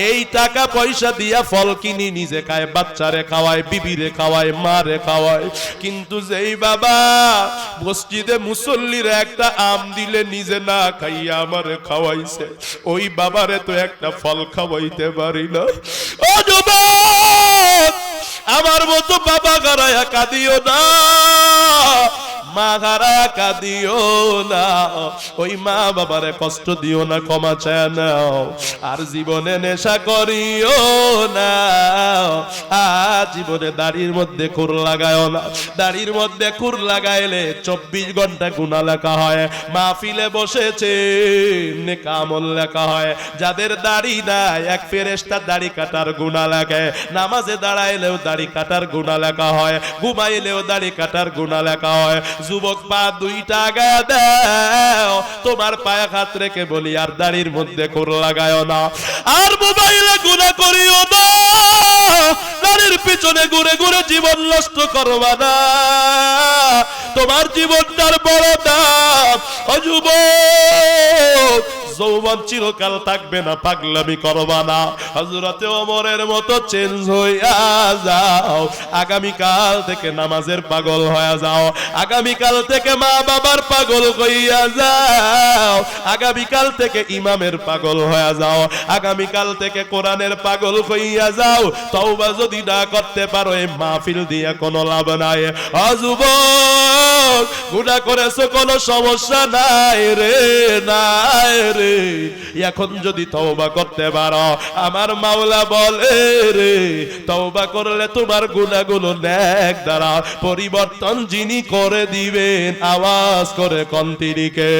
এই টাকা পয়সা দিয়া ফল কিনি নিজে খায় বাচ্চারে খাওয়ায় বিবিরে খাওয়ায় মারে খাওয়ায় কিন্তু যেই বাবা মসজিদে মুসল্লির একটা আম দিলে নিজে না খাইয়া আমারে খাওয়াইছে ওই বাবারে তো একটা ফল খাওয়াইতে পারি না ও যুবক আমার মতো বাবা গড়ায়া কাঁদিও না মা গারা কাঁদিও না ওই মা বাবারে কষ্ট দিও না ক্ষমা চায় নাও আর জীবনে নেশা করিও না আর জীবনে দাড়ির মধ্যে খুর লাগায়ও না দাড়ির মধ্যে খুর লাগাইলে 24 ঘন্টা গুনাহ লেখা হয় মাহফিলে বসেছে নেক আমল লেখা হয় যাদের দাড়ি নাই এক ফেরেশতা দাড়ি কাটার গুনাহ লাগে নামাজে দাঁড়াইলেও দাড়ি কাটার গুনাহ লেখা হয় ঘুমাইলেও দাড়ি কাটার গুনাহ লেখা হয় যুবক পা দুইটা গায়ে দাও তোমার পায়ে হাত রেখে বলি আর দাড়ির মধ্যে খুর লাগায়ও না আর মোবাইলে গুনাহ করিও না দাড়ির পিছনে ঘুরে ঘুরে জীবন নষ্ট করবা না তোমার জীবনটার বড় দাম ও যুবক যৌবন চিরকাল থাকবে না পাগলামি করবা না হযরতে ওমরের মতো চেঞ্জ হইয়া যাও আগামীকাল থেকে নামাজের পাগল হয়ে যাও আগামীকাল থেকে মা বাবার পাগল হইয়া যাও আগামীকাল থেকে ইমামের পাগল হয়ে যাও আগামীকাল থেকে কোরআনের পাগল হইয়া যাও তওবা যদি না করতে পারো এই মাহফিল দিয়ে কোনো লাভ নাই ও যুবক গুনাহ করেছো কোনো সমস্যা নাই রে নাই রে এখন যদি তওবা করতে পারো আমার মাওলা বলে রে তওবা করলে তোমার গুনাহগুলো নেক দ্বারা পরিবর্তন যিনি করে দিবেন আওয়াজ করে কন্তিরিকে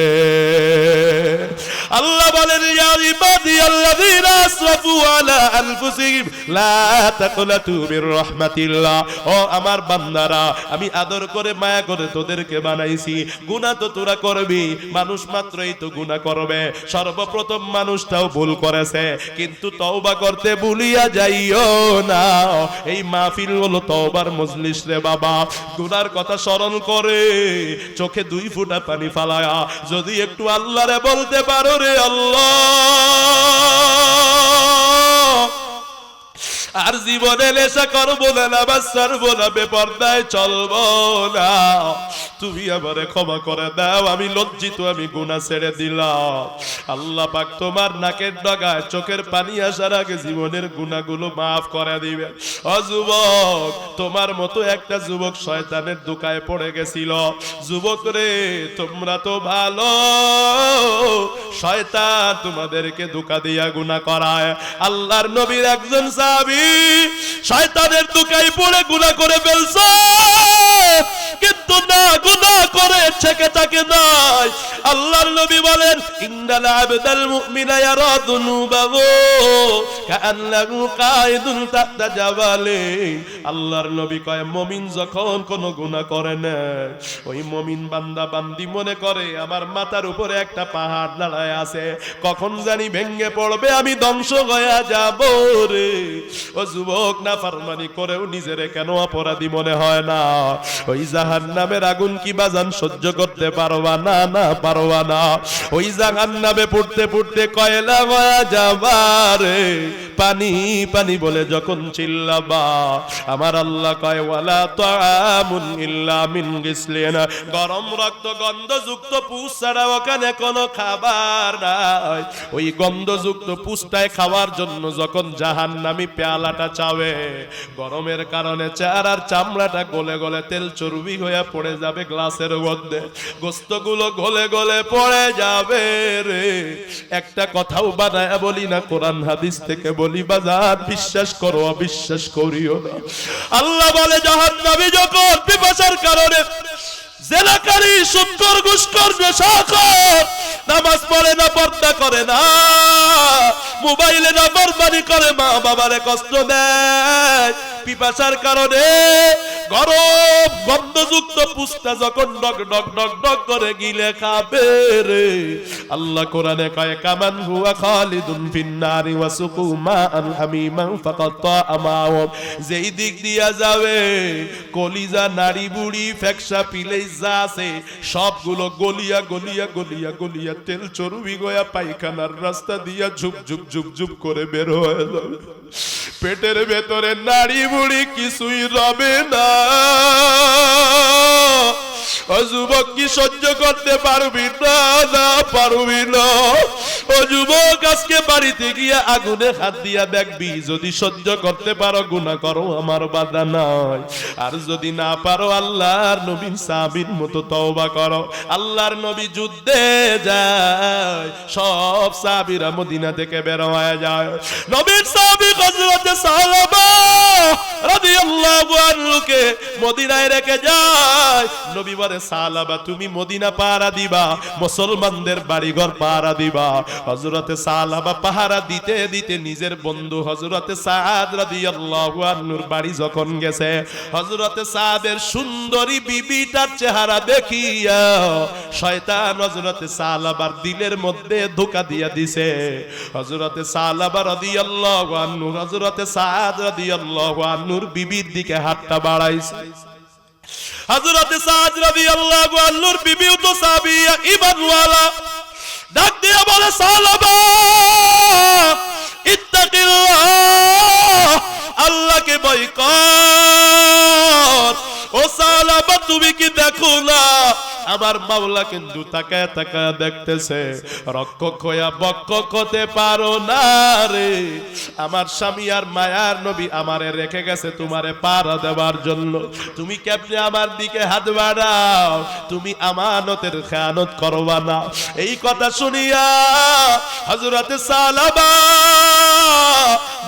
আল্লাহ বলেন ইয়া ইবাদিয়াল্লাযীনা আসরাফু আলা আনফুসিহিম লা তাকনাতু মির রাহমাতিল্লাহ ও আমার বান্দারা আমি আদর করে মায়া করে তোদেরকে বানাইছি গুনাহ তো তোরা করবি মানুষ মাত্রই তো গুনাহ করবে সর্বপ্রথম মানুষটাও ভুল করেছে কিন্তু তওবা করতে ভুলিয়া যাইও না এই মাহফিল হলো তওবার মজলিস রে বাবা গুনার কথা স্মরণ করে চোখে 2 ফোঁটা পানি ফালায়া যদি একটু আল্লাহরে বলতে পারো রে আল্লাহ আর জীবনে নেশা করবো না নামাজ ছাড়বো না বেপরদায় চলবো না তুমি আমারে ক্ষমা করে দাও আমি লজ্জিত আমি গুনাহ ছেড়ে দিলাম আল্লাহ পাক তোমার নাকের ডগায় চোখের পানি আসার আগে জীবনের গুনাহগুলো maaf করে দিবেন ও যুবক তোমার মতো একটা যুবক শয়তানের ধোঁকায় পড়ে গেছিল যুবক রে তোমরা তো ভালো শয়তান তোমাদেরকে ধোঁকা দিয়া গুনাহ করায় আল্লাহর নবীর একজন সাহাবী শয়তানের দুকাই পড়ে গুনাহ করে ফেলছো, কিন্তু না, গুনাহ করে ছেকে থাকে নাই। আল্লাহর নবী বলেন ইন্নাল আবদাল মুমিনা ইয়ারা যুনুবাহু কাআন্নাহু কায়িদুন তাহতা জাবালে। আল্লাহর নবী কয় মুমিন যখন কোনো গুনাহ করে না, ওই মুমিন বান্দা বান্দি মনে করে আমার মাথার উপরে একটা পাহাড় দাঁড়ায় আছে, কখন জানি ভেঙে পড়বে, আমি ধ্বংস হয়ে যাব রে। ও যুবক, না ফারমানি করেও নিজেরে কেন অপরাধী মনে হয় না? ওই জাহান্নামের আগুন কি বাজান সহ্য করতে পারবা না? না পারবা না। ওই জাহান্নামে পড়তে পড়তে কয়লা হয়ে যাবা রে। পানি পানি বলে যখন চিল্লাবা, আমার আল্লাহ কয় ওয়ালা তাআমুন ইল্লা মিন গিসলিন, গরম রক্ত গন্ধযুক্ত পুষ ছাড়া ওখানে কোনো খাবার নাই। ওই গন্ধযুক্ত পুষটায় খাওয়ার জন্য যখন জাহান্নামী পেয়ালাটা চাবে, গরমের কারণে চেহারার চামড়াটা গলে গলে তেল চর্বি হয়ে পড়ে যাবে গ্লাসের মধ্যে, গোস্তগুলো গলে গলে পড়ে যাবে রে। একটা কথাও বানায় বলি না, কোরআন হাদিস থেকে বলি বাজার, বিশ্বাস করো অবিশ্বাস করিও না। আল্লাহ বলে জাহান্নামী যখন পিপাসার কারণে জেনাকারী, সুদখোর, ঘুষখোর, নেশাখোর, নামাজ পড়ে না, পর্দা করে না, মোবাইলে নাফরমানি করে, মা বাবারে কষ্ট দেয়, পিপাসার কারণে গরম গন্ধযুক্ত পুষ্টা যখন ডক ডক ডক ডক করে গিলে খাবে রে। আল্লাহ কোরআনে কয় কামান হুয়া খালিদুন ফিন্নারি ওয়াসুকু মাআন হামিমান ফাকাত্তা আমাহুম, যেই দিক দিয়া যাবে কলিজা, নাড়ি বুড়ি, ফেকসা, পিলেই যা আছে সবগুলো গলিয়া গলিয়া গলিয়া গলিয়া তেল চর্বি গয়া পায়খানার রাস্তা দিয়া ঝুপ ঝুপ ঝুপ ঝুপ করে বের হয়ে যাবে। পেটের ভেতরে নাড়ি বুড়ি কিছুই রবে না। ও যুবক, কি সহ্য করতে পারবি না? না পারবি না। ও যুবক, আজকে বাড়িতে গিয়া আগুনে হাত দিয়া দেখবি, যদি সহ্য করতে পারো গুনাহ করো, আমার বাধা নাই। আর যদি না পারো আল্লাহর নবীর সাহাবীর মতো তওবা করো। আল্লাহর নবী যুদ্ধে যায়, সব সাহাবীরা মদিনা থেকে বের হয়ে যায়। নবীর সাহাবী হযরত সালামা রাদিয়াল্লাহু আনহুকে মদিনায় রেখে যায়। নবী বলে সালামা, তুমি মদিনা পাহারা দিবা, মুসলমানদের বাড়িঘর পাহারা দিবা। হযরতে সালামা পাহারা দিতে দিতে নিজের বন্ধু হযরতে সাদ রাদিয়াল্লাহু আনহুর বাড়ি যখন গেছে, হযরতে সাদের সুন্দরী বিবিটার চেহারা দেখিয়া শয়তান হযরতে সালামার দিলের মধ্যে ধোঁকা দিয়া দিছে। হযরতে সালামা রাদিয়াল্লাহু আনহু হযরতে সাদ রাদিয়াল্লাহু আনহুর বিবির দিকে হাতটা বাড়াইছে। হযরতে সাদ রাদিয়াল্লাহু আনহুর বিবিও তো সাহাবিয়া, ঈমানওয়ালা, ডাক দিয়া বলে সালামা ইত্তাকিল্লাহ, আল্লাহকে ভয় কর। ও সালামা, তুমি কি দেখো না আমার মাওলা কিন্তু তাকায় তাকায় দেখতেছে? রক্ষক হইয়া বক্ষক হতে পারো না রে। আমার স্বামী আর মায়ার নবী আমারে রেখে গেছে তোমারে পাহারা দেওয়ার জন্য, তুমি কেমনে আমার দিকে হাত বাড়াও? তুমি আমানতের খেয়ানত করবা না। এই কথা শুনিয়া হযরতে সালামা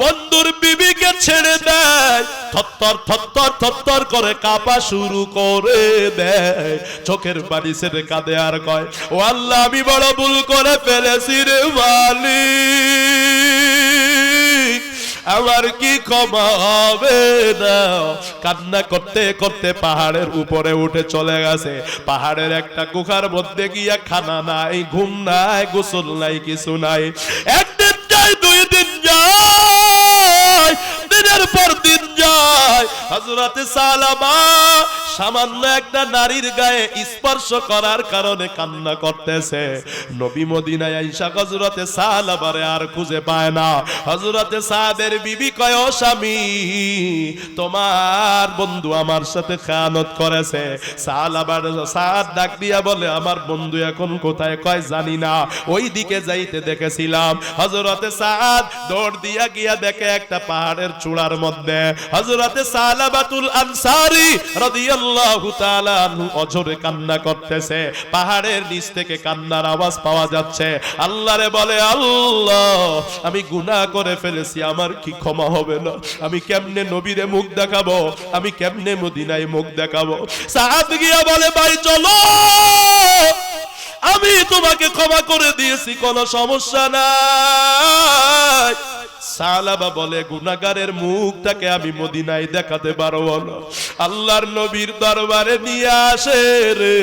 বন্ধুর বিবিকে ছেড়ে দেয়, থরথর থরথর থরথর করে কাঁপা শুরু করে দেয়, চোখের পানি ছেড়ে কাঁদে আর কয়, ও আল্লাহ, আমি বড় ভুল করে ফেলেছি রে মালিক, আমার কি ক্ষমা হবে না? কান্না করতে করতে পাহাড়ের উপরে উঠে চলে গেছে। পাহাড়ের একটা গুহার মধ্যে গিয়া খানা নাই, ঘুম নাই, গোসল নাই, কিছু নাই। একদিন যায়, দুই দিন যায়, দিনের পর দিন যায়। হযরতে সালামা সামান্য একটা নারীর গায়ে স্পর্শ করার কারণে কান্না করতেছে। নবী মদিনায় আইসা হযরতে সালামারে আর খুঁজে পায় না। হযরতে সাদের বিবি কয়, ও স্বামী, তোমার বন্ধু আমার সাথে খেয়ানত করেছে। সালামার সাদ ডাক দিয়া বলে, আমার বন্ধু এখন কোথায়? কয়, জানি না, ওই দিকে যাইতে দেখেছিলাম। হযরতে সাদ দৌড় দিয়া গিয়া দেখে একটা পাহাড়ের চূড়ার মধ্যে হযরতে সালামাতুল আনসারী রাদিয়াল্লাহু রাদিয়াল্লাহু তাআলা আনহু অঝরে কান্না করতেছে, পাহাড়ের নিচ থেকে কান্নার আওয়াজ পাওয়া যাচ্ছে। আল্লাহরে বলে, আল্লাহ আমি গুনাহ করে ফেলেছি, আমার কি ক্ষমা হবে না? আমি কেমনে নবীরে মুখ দেখাবো? আমি কেমনে মদিনায় মুখ দেখাবো? সাহাব গিয়া বলে, ভাই চলো, আমি তোমাকে ক্ষমা করে দিয়েছি, কোনো সমস্যা নাই। সালাবা বলে, গুনাহগারের মুখটাকে আমি মদিনায় দেখাতে পারবো না। আল্লাহর নবীর দরবারে নিয়ে আসে রে।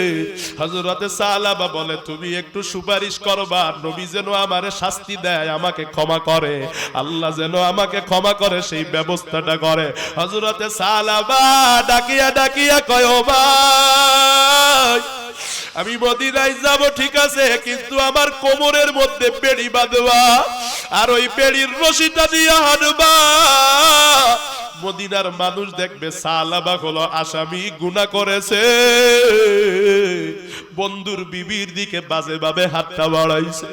হযরতে সালাবা বলে, তুমি একটু সুপারিশ করবা, নবী যেন আমারে শাস্তি দেয়, আমাকে ক্ষমা করে, আল্লাহ যেন আমাকে ক্ষমা করে, সেই ব্যবস্থাটা করে। হযরতে সালাবা ডাকিয়া ডাকিয়া কয়, ও ভাই আমি মদিনায় যাব ঠিক আছে, কিন্তু আমার কোমরের মধ্যে বেড়ি বাঁধবা, আর ওই বেড়ির রশিটা দিয়ে হাঁটবা। মদিনার মানুষ দেখবে সালাবা হলো আসামি, গুনাহ করেছে। বন্ধুর বিবির দিকে বাজে ভাবে হাতটা বাড়াইছে।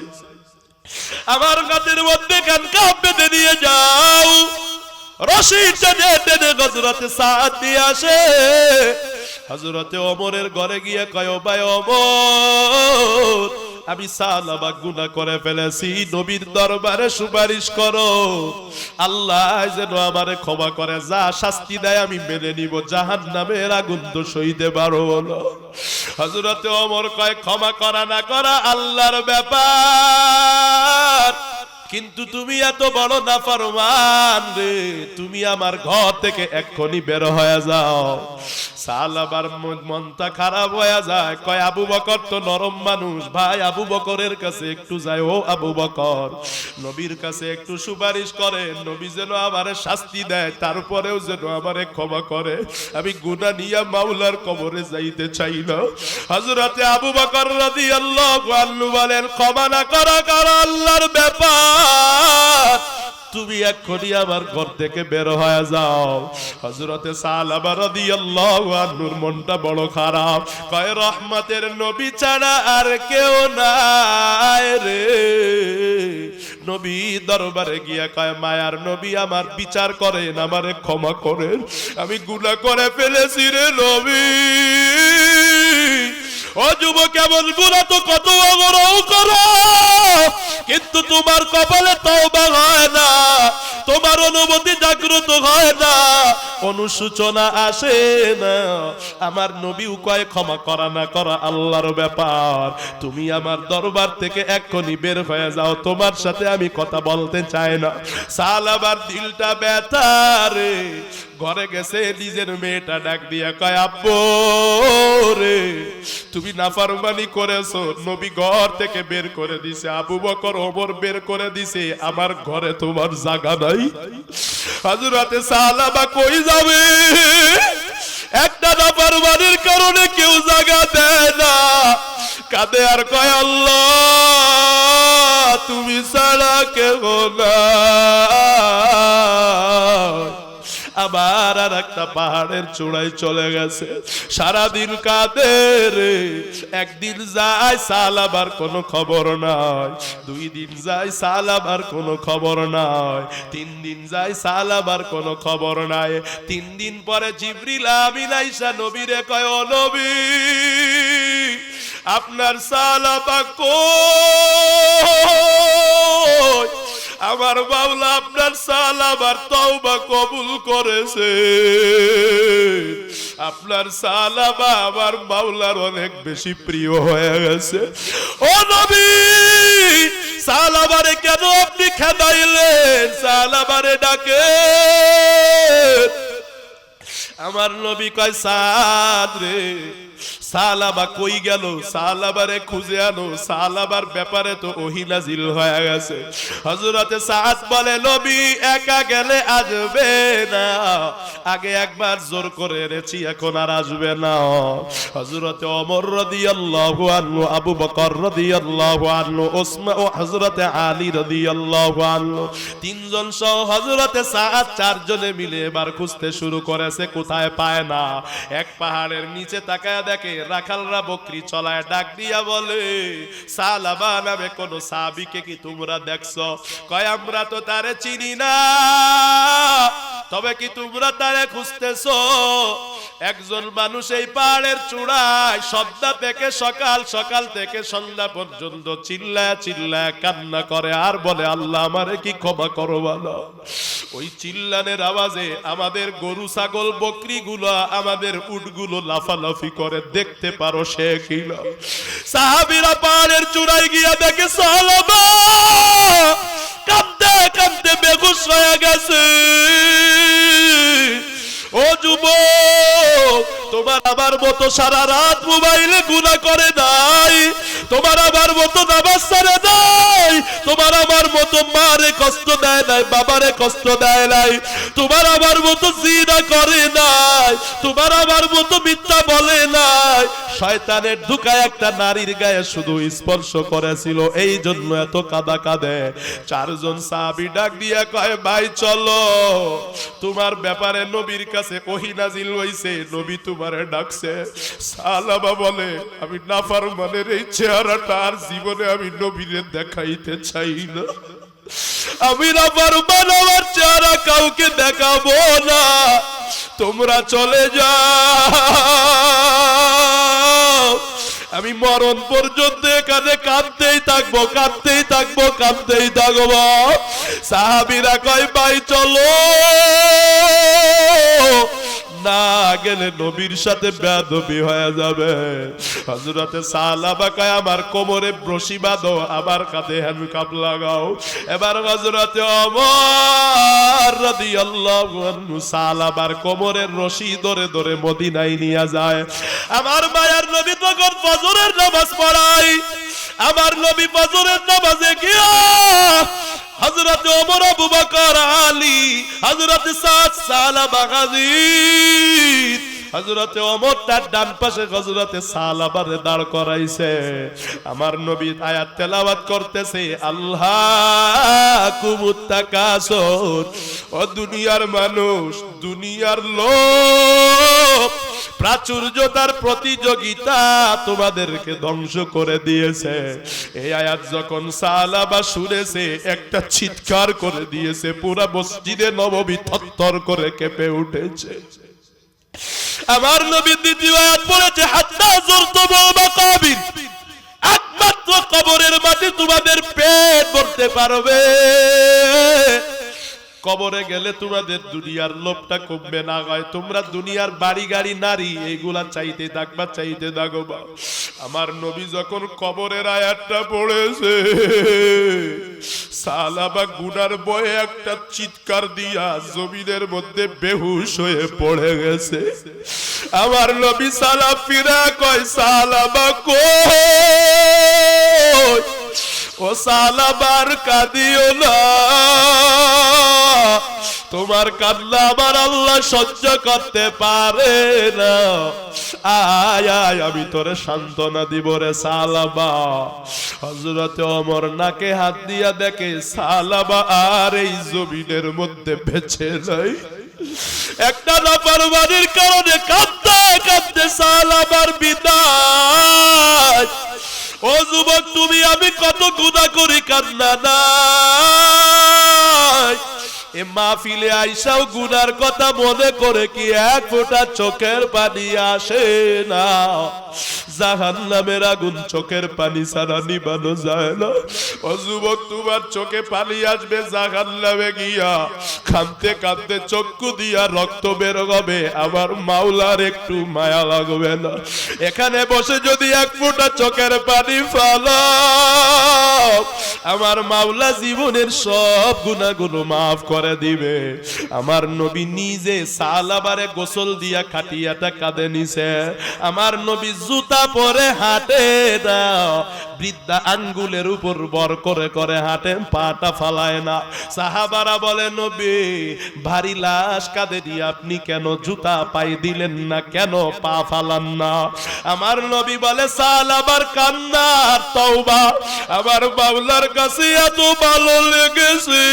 আমার কাঁধের মধ্যে কান কাপ বেঁধে দিয়ে যাও। রশি টেনে টেনে হযরতে সাদ দিয়ে আসে। হযরতে ওমরের ঘরে গিয়ে কয়, ভাই ওমর, আমি সালাবা গুনাহ করে ফেলেছি, নবীর দরবারে সুপারিশ করো, আল্লাহ যেন আমারে ক্ষমা করে, যা শাস্তি দেয় আমি মেনে নিব, জাহান্নামের আগুন তো সইতে পারবো না। হযরতে ওমর কয়, ক্ষমা করা না করা আল্লাহর ব্যাপার, কিন্তু তুমি এত বড় নাফরমান রে, তুমি আমার ঘর থেকে এক্ষুনি বের হয়ে যাও। সালাবার মনটা খারাপ হয়ে যায়, কয় আবু বকর তো নরম মানুষ, ভাই আবু বকরের কাছে একটু যায়, ও আবু বকর নবীর কাছে একটু সুপারিশ করে, নবী যেন আমারে শাস্তি দেয়, তারপরেও যেন আমারে ক্ষমা করে, আমি গুনাহ নিয়ে মাওলার কবরে যাইতে চাই না। হযরতে আবু বকর রাদিয়াল্লাহু আনহু বলেন, ক্ষমা না করা কারা আল্লাহর ব্যাপার, তুমি এক্ষুনি আমার ঘর থেকে বের হয়ে যাও। হযরতে সালাবা রাদিয়াল্লাহু আনহুর মনটা বড় খারাপ, কয় রহমতের নবী ছাড়া আর কেউ নাই রে। নবী দরবারে গিয়া কয়, মায়ার নবী আমার বিচার করেন, আমারে ক্ষমা করেন, আমি গুনাহ করে ফেলেছি রে নবী। ও যুবক, কেমন গুনাহ তো কত অগরও করো, কিন্তু তোমার কপালে তওবা হয় না, তোমার অনুমতি জাগ্রত হয় না, অনুশোচনা আসে না। আমার নবীও কয়, ক্ষমা করা না করা আল্লাহর ব্যাপার, তুমি আমার দরবার থেকে এক্ষুনি বের হয়ে যাও, তোমার সাথে আমি কথা বলতে চাই না। সালাবার দিলটা ব্যথা রে। ঘরে গেছে, নিজের মেয়েটা ডাক দিয়া কয়, আব্বু রে তুমি নাফরমানি করেছো, নবী ঘর থেকে বের করে দিছে, আবু বকর ওমর বের করে দিছে, আমার ঘরে তোমার জায়গা নাই। হযরতে সালাবা কই যাবে? একটা নাফরমানির কারণে কেউ জায়গা দেয় না, কাঁদে আর কয়, আল্লাহ তুমি ছাড়া কেউ নাই। আবার আর একটা পাহাড়ের চূড়ায় চলে গেছে, সারাদিন কাঁদে রে। একদিন যায়, সালাবার কোনো খবর নাই, 2 দিন যায়, সালাবার কোনো খবর নাই, 3 দিন যায়, সালাবার কোনো খবর নাই। 3 দিন পরে জিবরিল আমিন আইসা নবীরে কয়, ও নবী আপনার সালাবা কই? আমার মাওলা আপনার সালাবার তওবা কবুল করেছে, আপনার সালাবা আমার মাওলার অনেক বেশি প্রিয় হয়ে গেছে। ও নবী, সালাবারে কেন আপনি খেদাইলেন? সালাবারে ডাকে। আমার নবী কয়, সাদ রে, সালাবা কই গেল? সালাবারে খুঁজে আনো, সালাবার ব্যাপারে তো ওহী নাজিল হয়ে গেছে। হযরতে সাদ বলে, নবী একা গেলে আসবে না, আগে একবার জোর করে এনেছি, এখন আর আসবে না। হযরতে ওমর রাদিয়াল্লাহু আনহু, আবু বকর রাদিয়াল্লাহু আনহু, ওসমান ও হযরতে আলী রাদিয়াল্লাহু আনহু, 3 জন সহ হযরতে সাদ 4 জনে মিলে এবার খুঁজতে শুরু করেছে, কোথায় পায় না। এক পাহাড়ের নিচে তাকায় দেখে রাখালরা বকরি চলায়, ডাক দিয়া বলে, সালাবা নামে কোন সাহাবীকে কি তোমরা দেখছো? কয়, আমরা তো তারে চিনি না, তবে কি তোমরা তারে খুঁজতেছো? একজন মানুষ এই পাহাড়ের চূড়ায় সন্ধ্যা থেকে সকাল থেকে সন্ধ্যা পর্যন্ত চিল্লায় চিল্লায় কান্না করে আর বলে, আল্লাহ আমারে কি ক্ষমা করবা না? ওই চিল্লানের আওয়াজে আমাদের গরু ছাগল বকরিগুলো, আমাদের উটগুলো লাফালাফি করে, দেখতে পারো সে কিনা। সাহাবীরা পাহাড়ের চূড়ায় গিয়া দেখে সাহাবা কাঁদতে কাঁদতে বেহুশ হয়ে গেছে। ও যুবক, তোমার আমার মতো সারা রাত মোবাইলে গুনাহ করে নাই, তোমার আমার মতো নামাজ ছাড়ে নাই, তোমার আমার মতো মারে কষ্ট দেয় নাই, বাবারে কষ্ট দেয় নাই, তোমার আমার মতো জিনা করে নাই, তোমার আমার মতো মিথ্যা বলে নাই, শয়তানের ধোঁকায় একটা নারীর গায়ে শুধু স্পর্শ করেছিল, এই জন্য এত কাঁদা কাঁদে। চারজন সাহাবী ডাক দিয়া কয়, ভাই চলো, তোমার ব্যাপারে নবীর কাছে ওহী নাজিল হইছে, নবী তোমারে ডাকছে। সালাবা বলে, আমি নাফরমানের এই চেহারাটা আর জীবনে আমি নবীরে দেখাইতে চাই না, আমি নাফরমান, আমার চেহারা কাউকে দেখাবো না, তোমরা চলে যাও, আমি মরণ পর্যন্ত এখানে কাঁদতেই থাকবো, কাঁদতেই থাকবো, কাঁদতেই থাকবো। সাহাবীরা কয়, ভাই চলো, না গেলে নবীর সাথে বেয়াদবি হয়ে যাবে। হযরতে সালাবা কয়, আমার কোমরে রশি বাঁধো, আমার কাঁধে হ্যান্ডকাপ লাগাও। এবার হযরতে ওমর রাদিয়াল্লাহু আনহু সালাবার কোমরের রশি ধরে ধরে মদিনায় নিয়ে যায়। আমার মায়ার নবী তখন ফজরের নামাজ পড়ায়, আমার নবী ফজরের নামাজে গিয়া হযরত ওমর, আবু বকর, আলী, হযরত সাদ, সালাবা গাজী, হযরত ওমর তার ডান পাশে হযরত সালাবারে দাঁড় করাইছে। আমার নবী আয়াত তেলাওয়াত করতেছে, আল্লাহকুমুত তাকাসুর, ও দুনিয়ার মানুষ, দুনিয়ার লোক, প্রাচুর্যতার প্রতিযোগিতা তোমাদেরকে ধ্বংস করে দিয়েছে। এই আয়াত যখন সালাবা শুনেছে, একটা চিৎকার করে দিয়েছে, পুরা মসজিদে নববী থরথর করে কেঁপে উঠেছে। আমার নবী দ্বিতীয় আয়াত পড়েছে, হাত্তা যুরতুমুল মাকাবির, একমাত্র কবরের মাটি তোমাদের পেট ভরতে পারবে, কবরে গেলে তোমাদের দুনিয়ার লোভটা কমবে না, হয় তোমরা দুনিয়ার বাড়ি গাড়ি নারী এইগুলা চাইতে থাকবা, চাইতে থাকবা। আমার নবী যখন কবরের আয়াতটা পড়েছে, সালাবা গুনার ভয়ে একটা চিৎকার দিয়া জমিনের মধ্যে বেহুশ হয়ে পড়ে গেছে। আমার নবী সালাম ফিরা কয়, সালাবা কই? ও সালাবার কাঁদিও না, তোমার কান্না আমার আল্লাহ সহ্য করতে পারে না, আয় আয় আমি তোরে সান্ত্বনা দিব রে সালাবা। হযরতে ওমর নাকে হাত দিয়া দেখে সালাবা আর এই জমিনের মধ্যে বেঁচে নাই। একটা নাফরমানির কারণে কাঁদতে কাঁদতে সালাবার বিদায়। ও যুবক, তুমি আমি কত গুনাহ করি, কান্না নাই। এ মাহফিলে আইসাও গুনার কথা মনে করে কি এক ফোঁটা চোখের পানি আসে না? জাহান্নামের আগুন চোখের পানি ছাড়া নিবানো যায় না। ও যুবক, তোমার চোখে পানি আসবে জাহান্নামে গিয়া, কাঁদতে কাঁদতে চক্ষু দিয়া রক্ত বের হবে, আমার মাওলার একটু মায়া লাগবে না? এখানে বসে যদি এক ফোঁটা চোখের পানি ফেলাও, আমার মাওলা জীবনের সব গুনাহগুলো মাফ করে দিবে। আমার নবী নিজে সালাবারে গোসল দিয়া খাটিয়াটা কাঁধে নিছে। আমার নবী জুতা পরে হাঁটে না, বৃদ্ধা আঙ্গুলের উপর বর করে করে হাঁটে, পাটা ফালায় না। সাহাবারা বলে, নবী ভারী লাশ কাঁধে দিয়ে আপনি কেন জুতা পাই দিলেন না, কেন পা ফালান না? আমার নবী বলে, সালাবার কান্নার তওবা আমার মাওলার কাছে এত ভালো লেগেছে,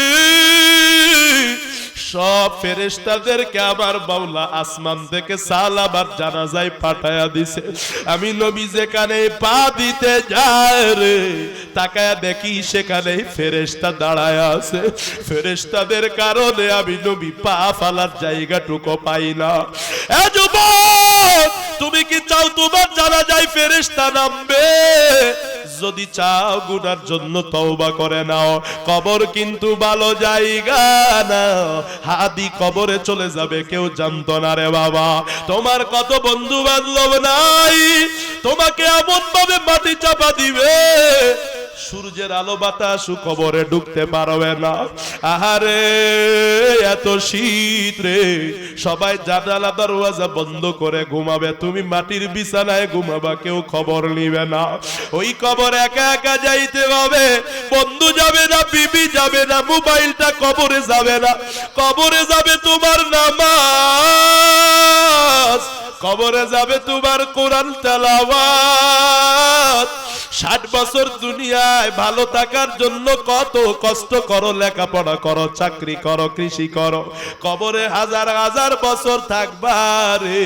সব ফেরেশতাদেরকে আমার মাওলা আসমান থেকে সালাবার জানাজায় পাঠায়া দিছে। আমি নবী যেখানে পা দিতে যায় রে, তাকায়া দেখি সেখানে ফেরেশতা দাঁড়ায় আছে। ফেরেশতাদের কারণে আমি নবী পা ফালার জায়গাটুকু পাই না। এ যুবক, তুমি কি চাও তোমার জানাজায় ফেরেশতা নামবে? যদি চাও গুনার জন্য তওবা করে নাও। কবর কিন্তু ভালো জায়গা না, হাদি কবরে চলে যাবে কেউ জানতো না রে বাবা। তোমার কত বন্ধু বান্ধব নাই, তোমাকে এমন ভাবে মাটি চাপা দিবে সূর্যের আলো বাতাসও কবরে ঢুকতে পারবে না। আহারে এত শীত রে, সবাই জানালা দরওয়াজা বন্ধ করে ঘুমাবে, তুমি মাটির বিছানায় ঘুমাবা, কেউ খবর নিবে না। ওই কবর একা একা যাইতে হবে, বন্ধু যাবে না, বিবি যাবে না, মোবাইলটা কবরে যাবে না। কবরে যাবে তোমার নামাজ, কবরে যাবে তোমার কোরআন তেলাওয়াত। 60 বছর দুনিয়ায় ভালো থাকার জন্য কত কষ্ট করো, লেখাপড়া করো, চাকরি করো, কৃষি করো, কবরে হাজার হাজার বছর থাকবা রে।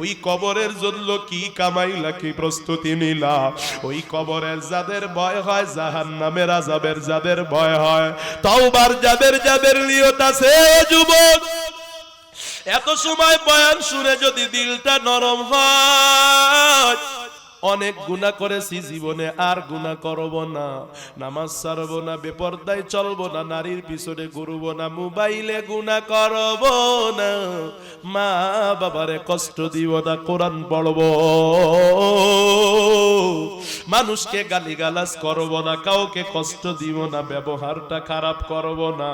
ওই কবরের জন্য কি কামাইলা, কি প্রস্তুতি নিলা? ওই কবরের যাদের ভয় হয়, জাহান্নামের আযাবের যাদের ভয় হয়, তওবার যাদের যাদের নিয়ত আছে, যুবক এত সময় বয়ান শুনে যদি দিলটা নরম হয়, অনেক গুনাহ করেছি জীবনে, আর গুনাহ করব না, নামাজ ছাড়বো না, বেপরদায় চলবো না, নারীর পিছনে ঘুরবো না, মোবাইলে গুনাহ করব না, মা বাবারে কষ্ট দিব না, কোরআন পড়বো, মানুষকে গালিগালাজ করব না, কাউকে কষ্ট দিব না, ব্যবহারটা খারাপ করব না,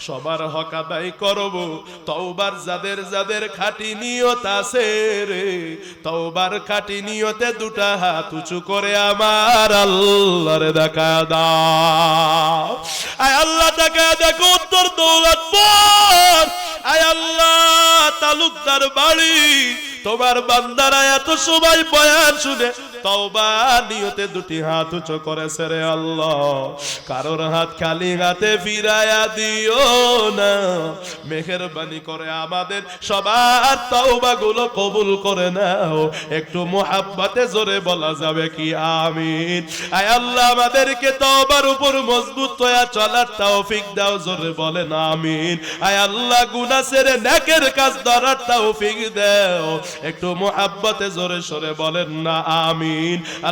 সবার হক আদায় করব। তওবার যাদের যাদের খাঁটি নিয়ত আছে রে, তওবার খাঁটি নিয়তে দুটা হাত উঁচু করে আমার আল্লাহরে দেখা দাও। আয় আল্লাহ দেখা দেখো উত্তর দৌলতপুর, আয় আল্লাহ তালুকদার বাড়ি, তোমার বান্দারা এত সময় বয়ান শুনে তওবা নিয়তে দুটি হাত উঁচু করেছে রে আল্লাহ। কারোর হাত খালি হাতে ফিরায়া দিও না, মেহেরবানি করে আমাদের সবার তওবা গুলো কবুল করে নাও। একটু মুহাব্বতে জোরে বলা যাবে কি আমিন? আয় আল্লাহ আমাদেরকে তওবার উপর মজবুত হয়ে চলার তৌফিক দাও, জোরে বলেন আমিন। আয় আল্লাহ গুনাহ ছেড়ে নেকের কাজ ধরার তৌফিক দাও, একটু মুহাব্বতে জোরে সরে বলেন না আমিন।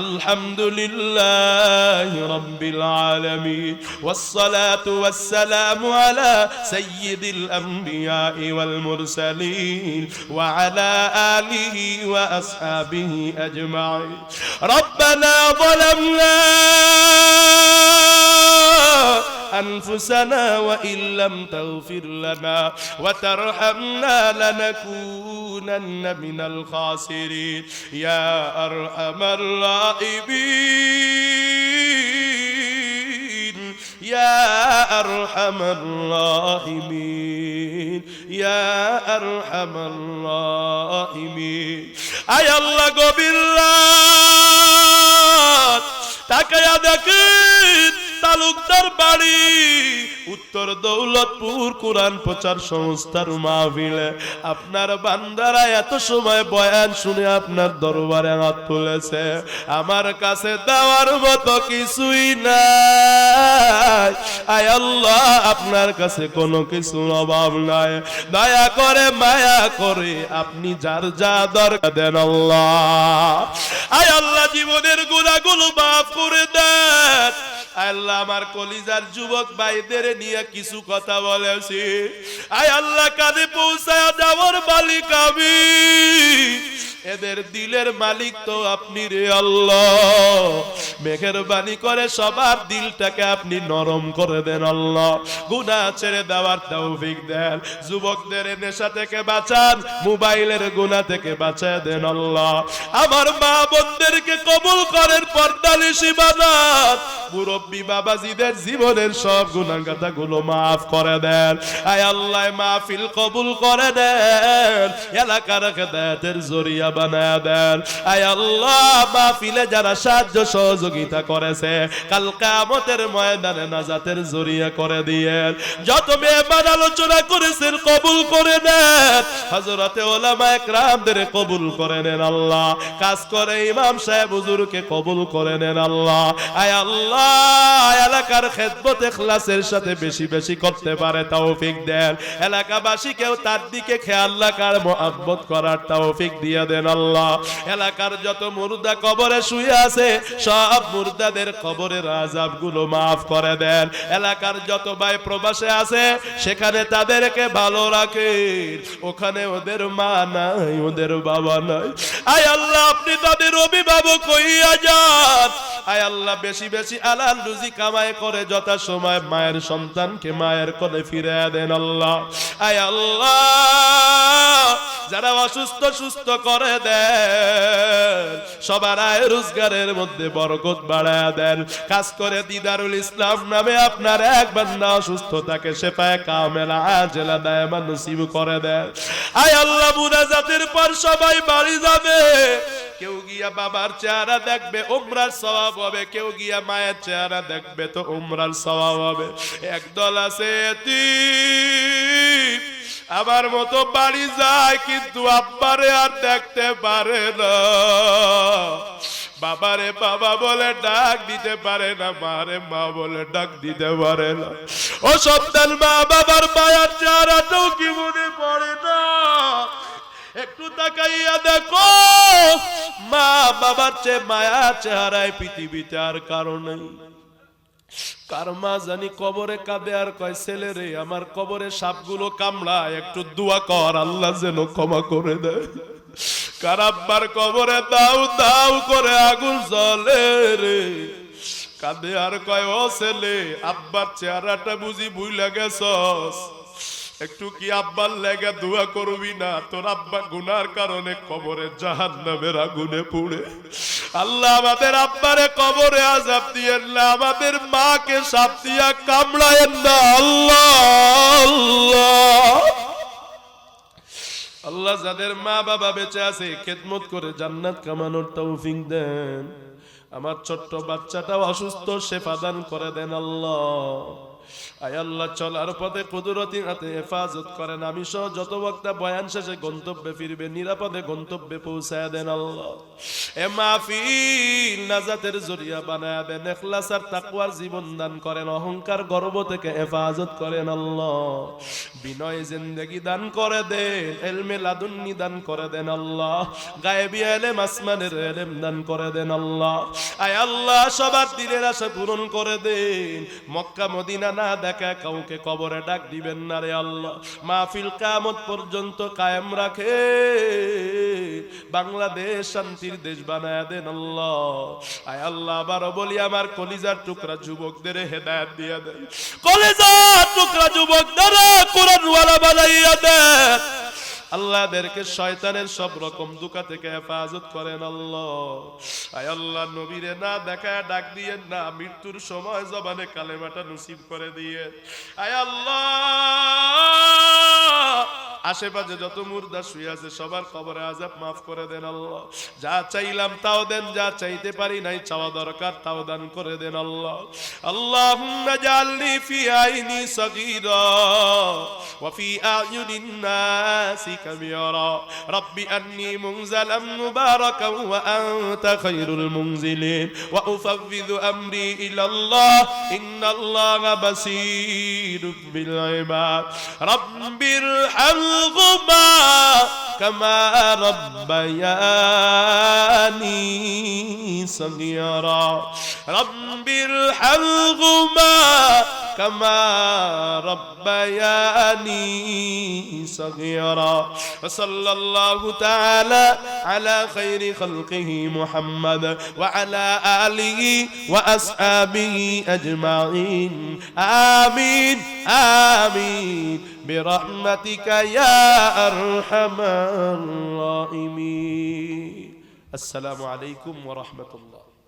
আলহামদুলিল্লাহি রাব্বিল আলামিন, ওয়াসসালাতু ওয়াসসালামু আলা সাইয়্যিদিল আমবিয়া ওয়াল মুরসালিন ওয়া আলা আলিহি ওয়া আসহাবিহি আজমাইন। রব্বানা যালামনা أنفسنا وإن لم تغفر لنا وترحمنا لنكونن من الخاسرين يا أرحم الراحمين يا أرحم الراحمين يا أرحم الراحمين أي الله গভীর তাকায়া দেখেন তালুকদার বাড়ি, উত্তর দৌলতপুর কোরআন প্রচার সংস্থার মাহফিলে আপনার বান্দারা এত সময় বয়ান শুনে আপনার দরবারে হাত তুলেছে। আমার কাছে দেওয়ার মতো কিছুই নাই, আয় আল্লাহ আপনার কাছে কোনো কিছুর অভাব নাই, দয়া করে মায়া করে আপনি যার যা দরকার দেন আল্লাহ। আয় আল্লাহ জীবনের গুনাহগুলো মাফ করে দেন। আল্লাহ আমার কলিজার যুবক ভাইদের নিয়ে কিছু কথা বলেছি, আয় আল্লাহ কানে পৌঁছায় দেওয়ার মালিক আমি, এদের দিলের মালিক তো আপনি রে আল্লাহ। মেহেরবানি করে সবার দিলটাকে আপনি নরম করে দেন আল্লাহ, গুনাহ ছেড়ে দেওয়ার তৌফিক দেন, যুবকদের নেশা থেকে বাঁচান, মোবাইলের গুনাহ থেকে বাঁচায় দেন আল্লাহ। আমার মা বোনদেরকে কবুল করেন, পর্দানিশী বানান, মুরব্বী বাবাজিদের জীবনের সব গুনাহ কথাগুলো মাফ করে দেন। আয় আল্লাহ মাহফিল কবুল করে দেন, এলাকার হেদায়েতের জরিয়া বানায়া দেন। আয় আল্লাহ, মাহফিলে যারা সাহায্য সহযোগিতা করেছে কাল কিয়ামতের ময়দানে নাজাতের জরিয়া করে দিয়েন। যত মেহমান আলোচনা করেছেন কবুল করে নেন। হযরতে উলামা একরামদের কবুল করে নেন আল্লাহ। কাজ করে ইমাম সাহেব হুজুরকে কবুল করে নেন আল্লাহ। আয় আল্লাহ, এলাকার খেদমত ইখলাসের সাথে বেশি বেশি করতে পারে তৌফিক দেন। এলাকাবাসীকেও তার দিকে খেয়াল রাখার মুহাব্বত করার তৌফিক দিয়ে দেন আল্লাহ। এলাকার যত মুর্দা কবরে শুয়ে আছে সব মুর্দাদের কবরের আযাবগুলো মাফ করে দেন। এলাকার যত ভাই প্রবাসে আছে সেখানে তাদেরকে ভালো রাখেন। ওখানে ওদের মা নাই, ওদের বাবা নাই। আয় আল্লাহ, আপনি তাদের অভিভাবক হইয়া যান। আয় আল্লাহ, বেশি বেশি হালাল রুজি কামাই করে যথা সময় মায়ের সন্তানকে মায়ের কোলে ফিরিয়ে দেন আল্লাহ। আয় আল্লাহ, যারা অসুস্থ সুস্থ করে দেন, সবার আয় রোজগারের মধ্যে বরকত বাড়ায় দেন। কাজ করে দিদারুল ইসলাম নামে আপনার এক বান্দা অসুস্থতাকে শেফায়ে কামেলা আজেলা দায়মান নসিব করে দেন। আয় আল্লাহ, মুনাজাতের পর সবাই বাড়ি যাবে। কেউ গিয়া বাবার চেহারা দেখবে, উমরার সওয়াব হবে। কেউ গিয়া মায়ের চেহারা দেখবে তো উমরার সওয়াব হবে। একদল আছে এতিম, আমার মতো বাড়ি যায় কিন্তু আব্বারে আর দেখতে পারে না। বাবারে বাবা বলে ডাক দিতে পারে না, মারে মা বলে ডাক দিতে পারে না। ও সন্তান, মা বাবার মায়ার চেহারাটাও কি মনে পড়ে না? একটু তাকাইয়া দেখো, মা বাবার চেয়ে মায়ার চেহারায় পৃথিবীতে আর কারণ নেই। কার মা জানি কবরে কাঁদে আর কয়, ছেলে রে আমার কবরে সাপগুলো কামড়ায়, একটু দোয়া কর আল্লাহ যেন ক্ষমা করে দেয়। কার আব্বার কবরে দাউ দাউ করে আগুন জ্বলে রে, কাঁদে আর কয়, ও ছেলে আব্বার চেহারাটা বুঝি ভুইলা গেছস, একটু কি আব্বার লেগে দোয়া করবি না? তোর আব্বা গুনার কারণে কবরে জাহান্নামের আগুনে পুড়ে। আল্লাহ, আমাদের আব্বারে কবরে আযাব দিয়েন না, আমাদের মাকে সাপ দিয়া কামড়ায়েন না আল্লাহ। আল্লাহ আল্লাহ, যাদের মা বাবা বেঁচে আছে খেদমত করে জান্নাত কামানোর তৌফিক দেন। আমার ছোট্ট বাচ্চাটাও অসুস্থ, শেফা দান করে দেন আল্লাহ। আয় আল্লাহ, চলার পথে কুদরতি হাতে হেফাজত করেন। আমি সহ যত বক্তা বয়ান শেষে গন্তব্যে ফিরবে, নিরাপদে গন্তব্যে পৌঁছায় দেন আল্লাহ। এ মাহফিল নাজাতের জরিয়া বানায় দেন। ইখলাস আর তাকওয়ার জীবন দান করেন। অহংকার গর্ব থেকে হেফাজত করেন আল্লাহ। বিনয় জিন্দেগি দান করে দেন। ইলমে লাদুন্নি দান করে দেন আল্লাহ। গায়েবী ইলম, আসমানের ইলম দান করে দেন আল্লাহ। আয় আল্লাহ, সবার দিনের আশা পূরণ করে দেন। মক্কা মদিনা না দেখা কাউকে কবরে ডাক দিবেন না রে আল্লাহ। মাহফিল কিয়ামত পর্যন্ত কায়েম রাখে। বাংলাদেশ শান্তির দেশ বানায় দেন আল্লাহ। আয় আল্লাহ, আবারও বলি, আমার কলিজার টুকরা যুবকদের হেদায়েত দিয়ে দেন। কলিজার টুকরা যুবকদের কোরআনওয়ালা বানাইয়া দেন আল্লাহ। এদেরকে শয়তানের সব রকম দুকা থেকে হেফাজত করেন আল্লাহ। আয় আল্লাহ, নবীরে না দেখায় ডাক দিয়েন না, মৃত্যুর সময় জবানে কালেমাটা নসিব করে দিয়ে। আয় আল্লাহ, আশেপাশে যত মুর্দা শুয়ে আছে সবার কবরে আযাব মাফ করে দেন আল্লাহ। যা চাইলাম তাও দেন, যা চাইতে পারি নাই চাওয়া দরকার তাও দান করে দেন আল্লাহ। আল্লাহুম্মা জাআলনি ফি আইনি সগীরা ওয়া ফি আয়ুনিন নাসি কাবীরা রাব্বি আন্নী মুনজালাম মুবারাকান ওয়া আনতা খায়রুল মুনজিলিন ওয়া উফাওযিদু আমরি ইলাল্লাহ ইন্নাল্লাহা বাসীরুম বিল ইবাদ রাব্বির হামহুমা কামা রাব্বায়ানি সগীরা রাব্বির হামহুমা কামা রাব্বায়ানি সগীরা ওয়া সাল্লাল্লাহু তাআলা আলা খায়রি খালকিহি মুহাম্মাদ ওয়া আলা আলিহি ওয়া আসহাবিহি আজমাইন আমিন আমিন برحمتك يا أرحم الراحمين. السلام عليكم ورحمة الله.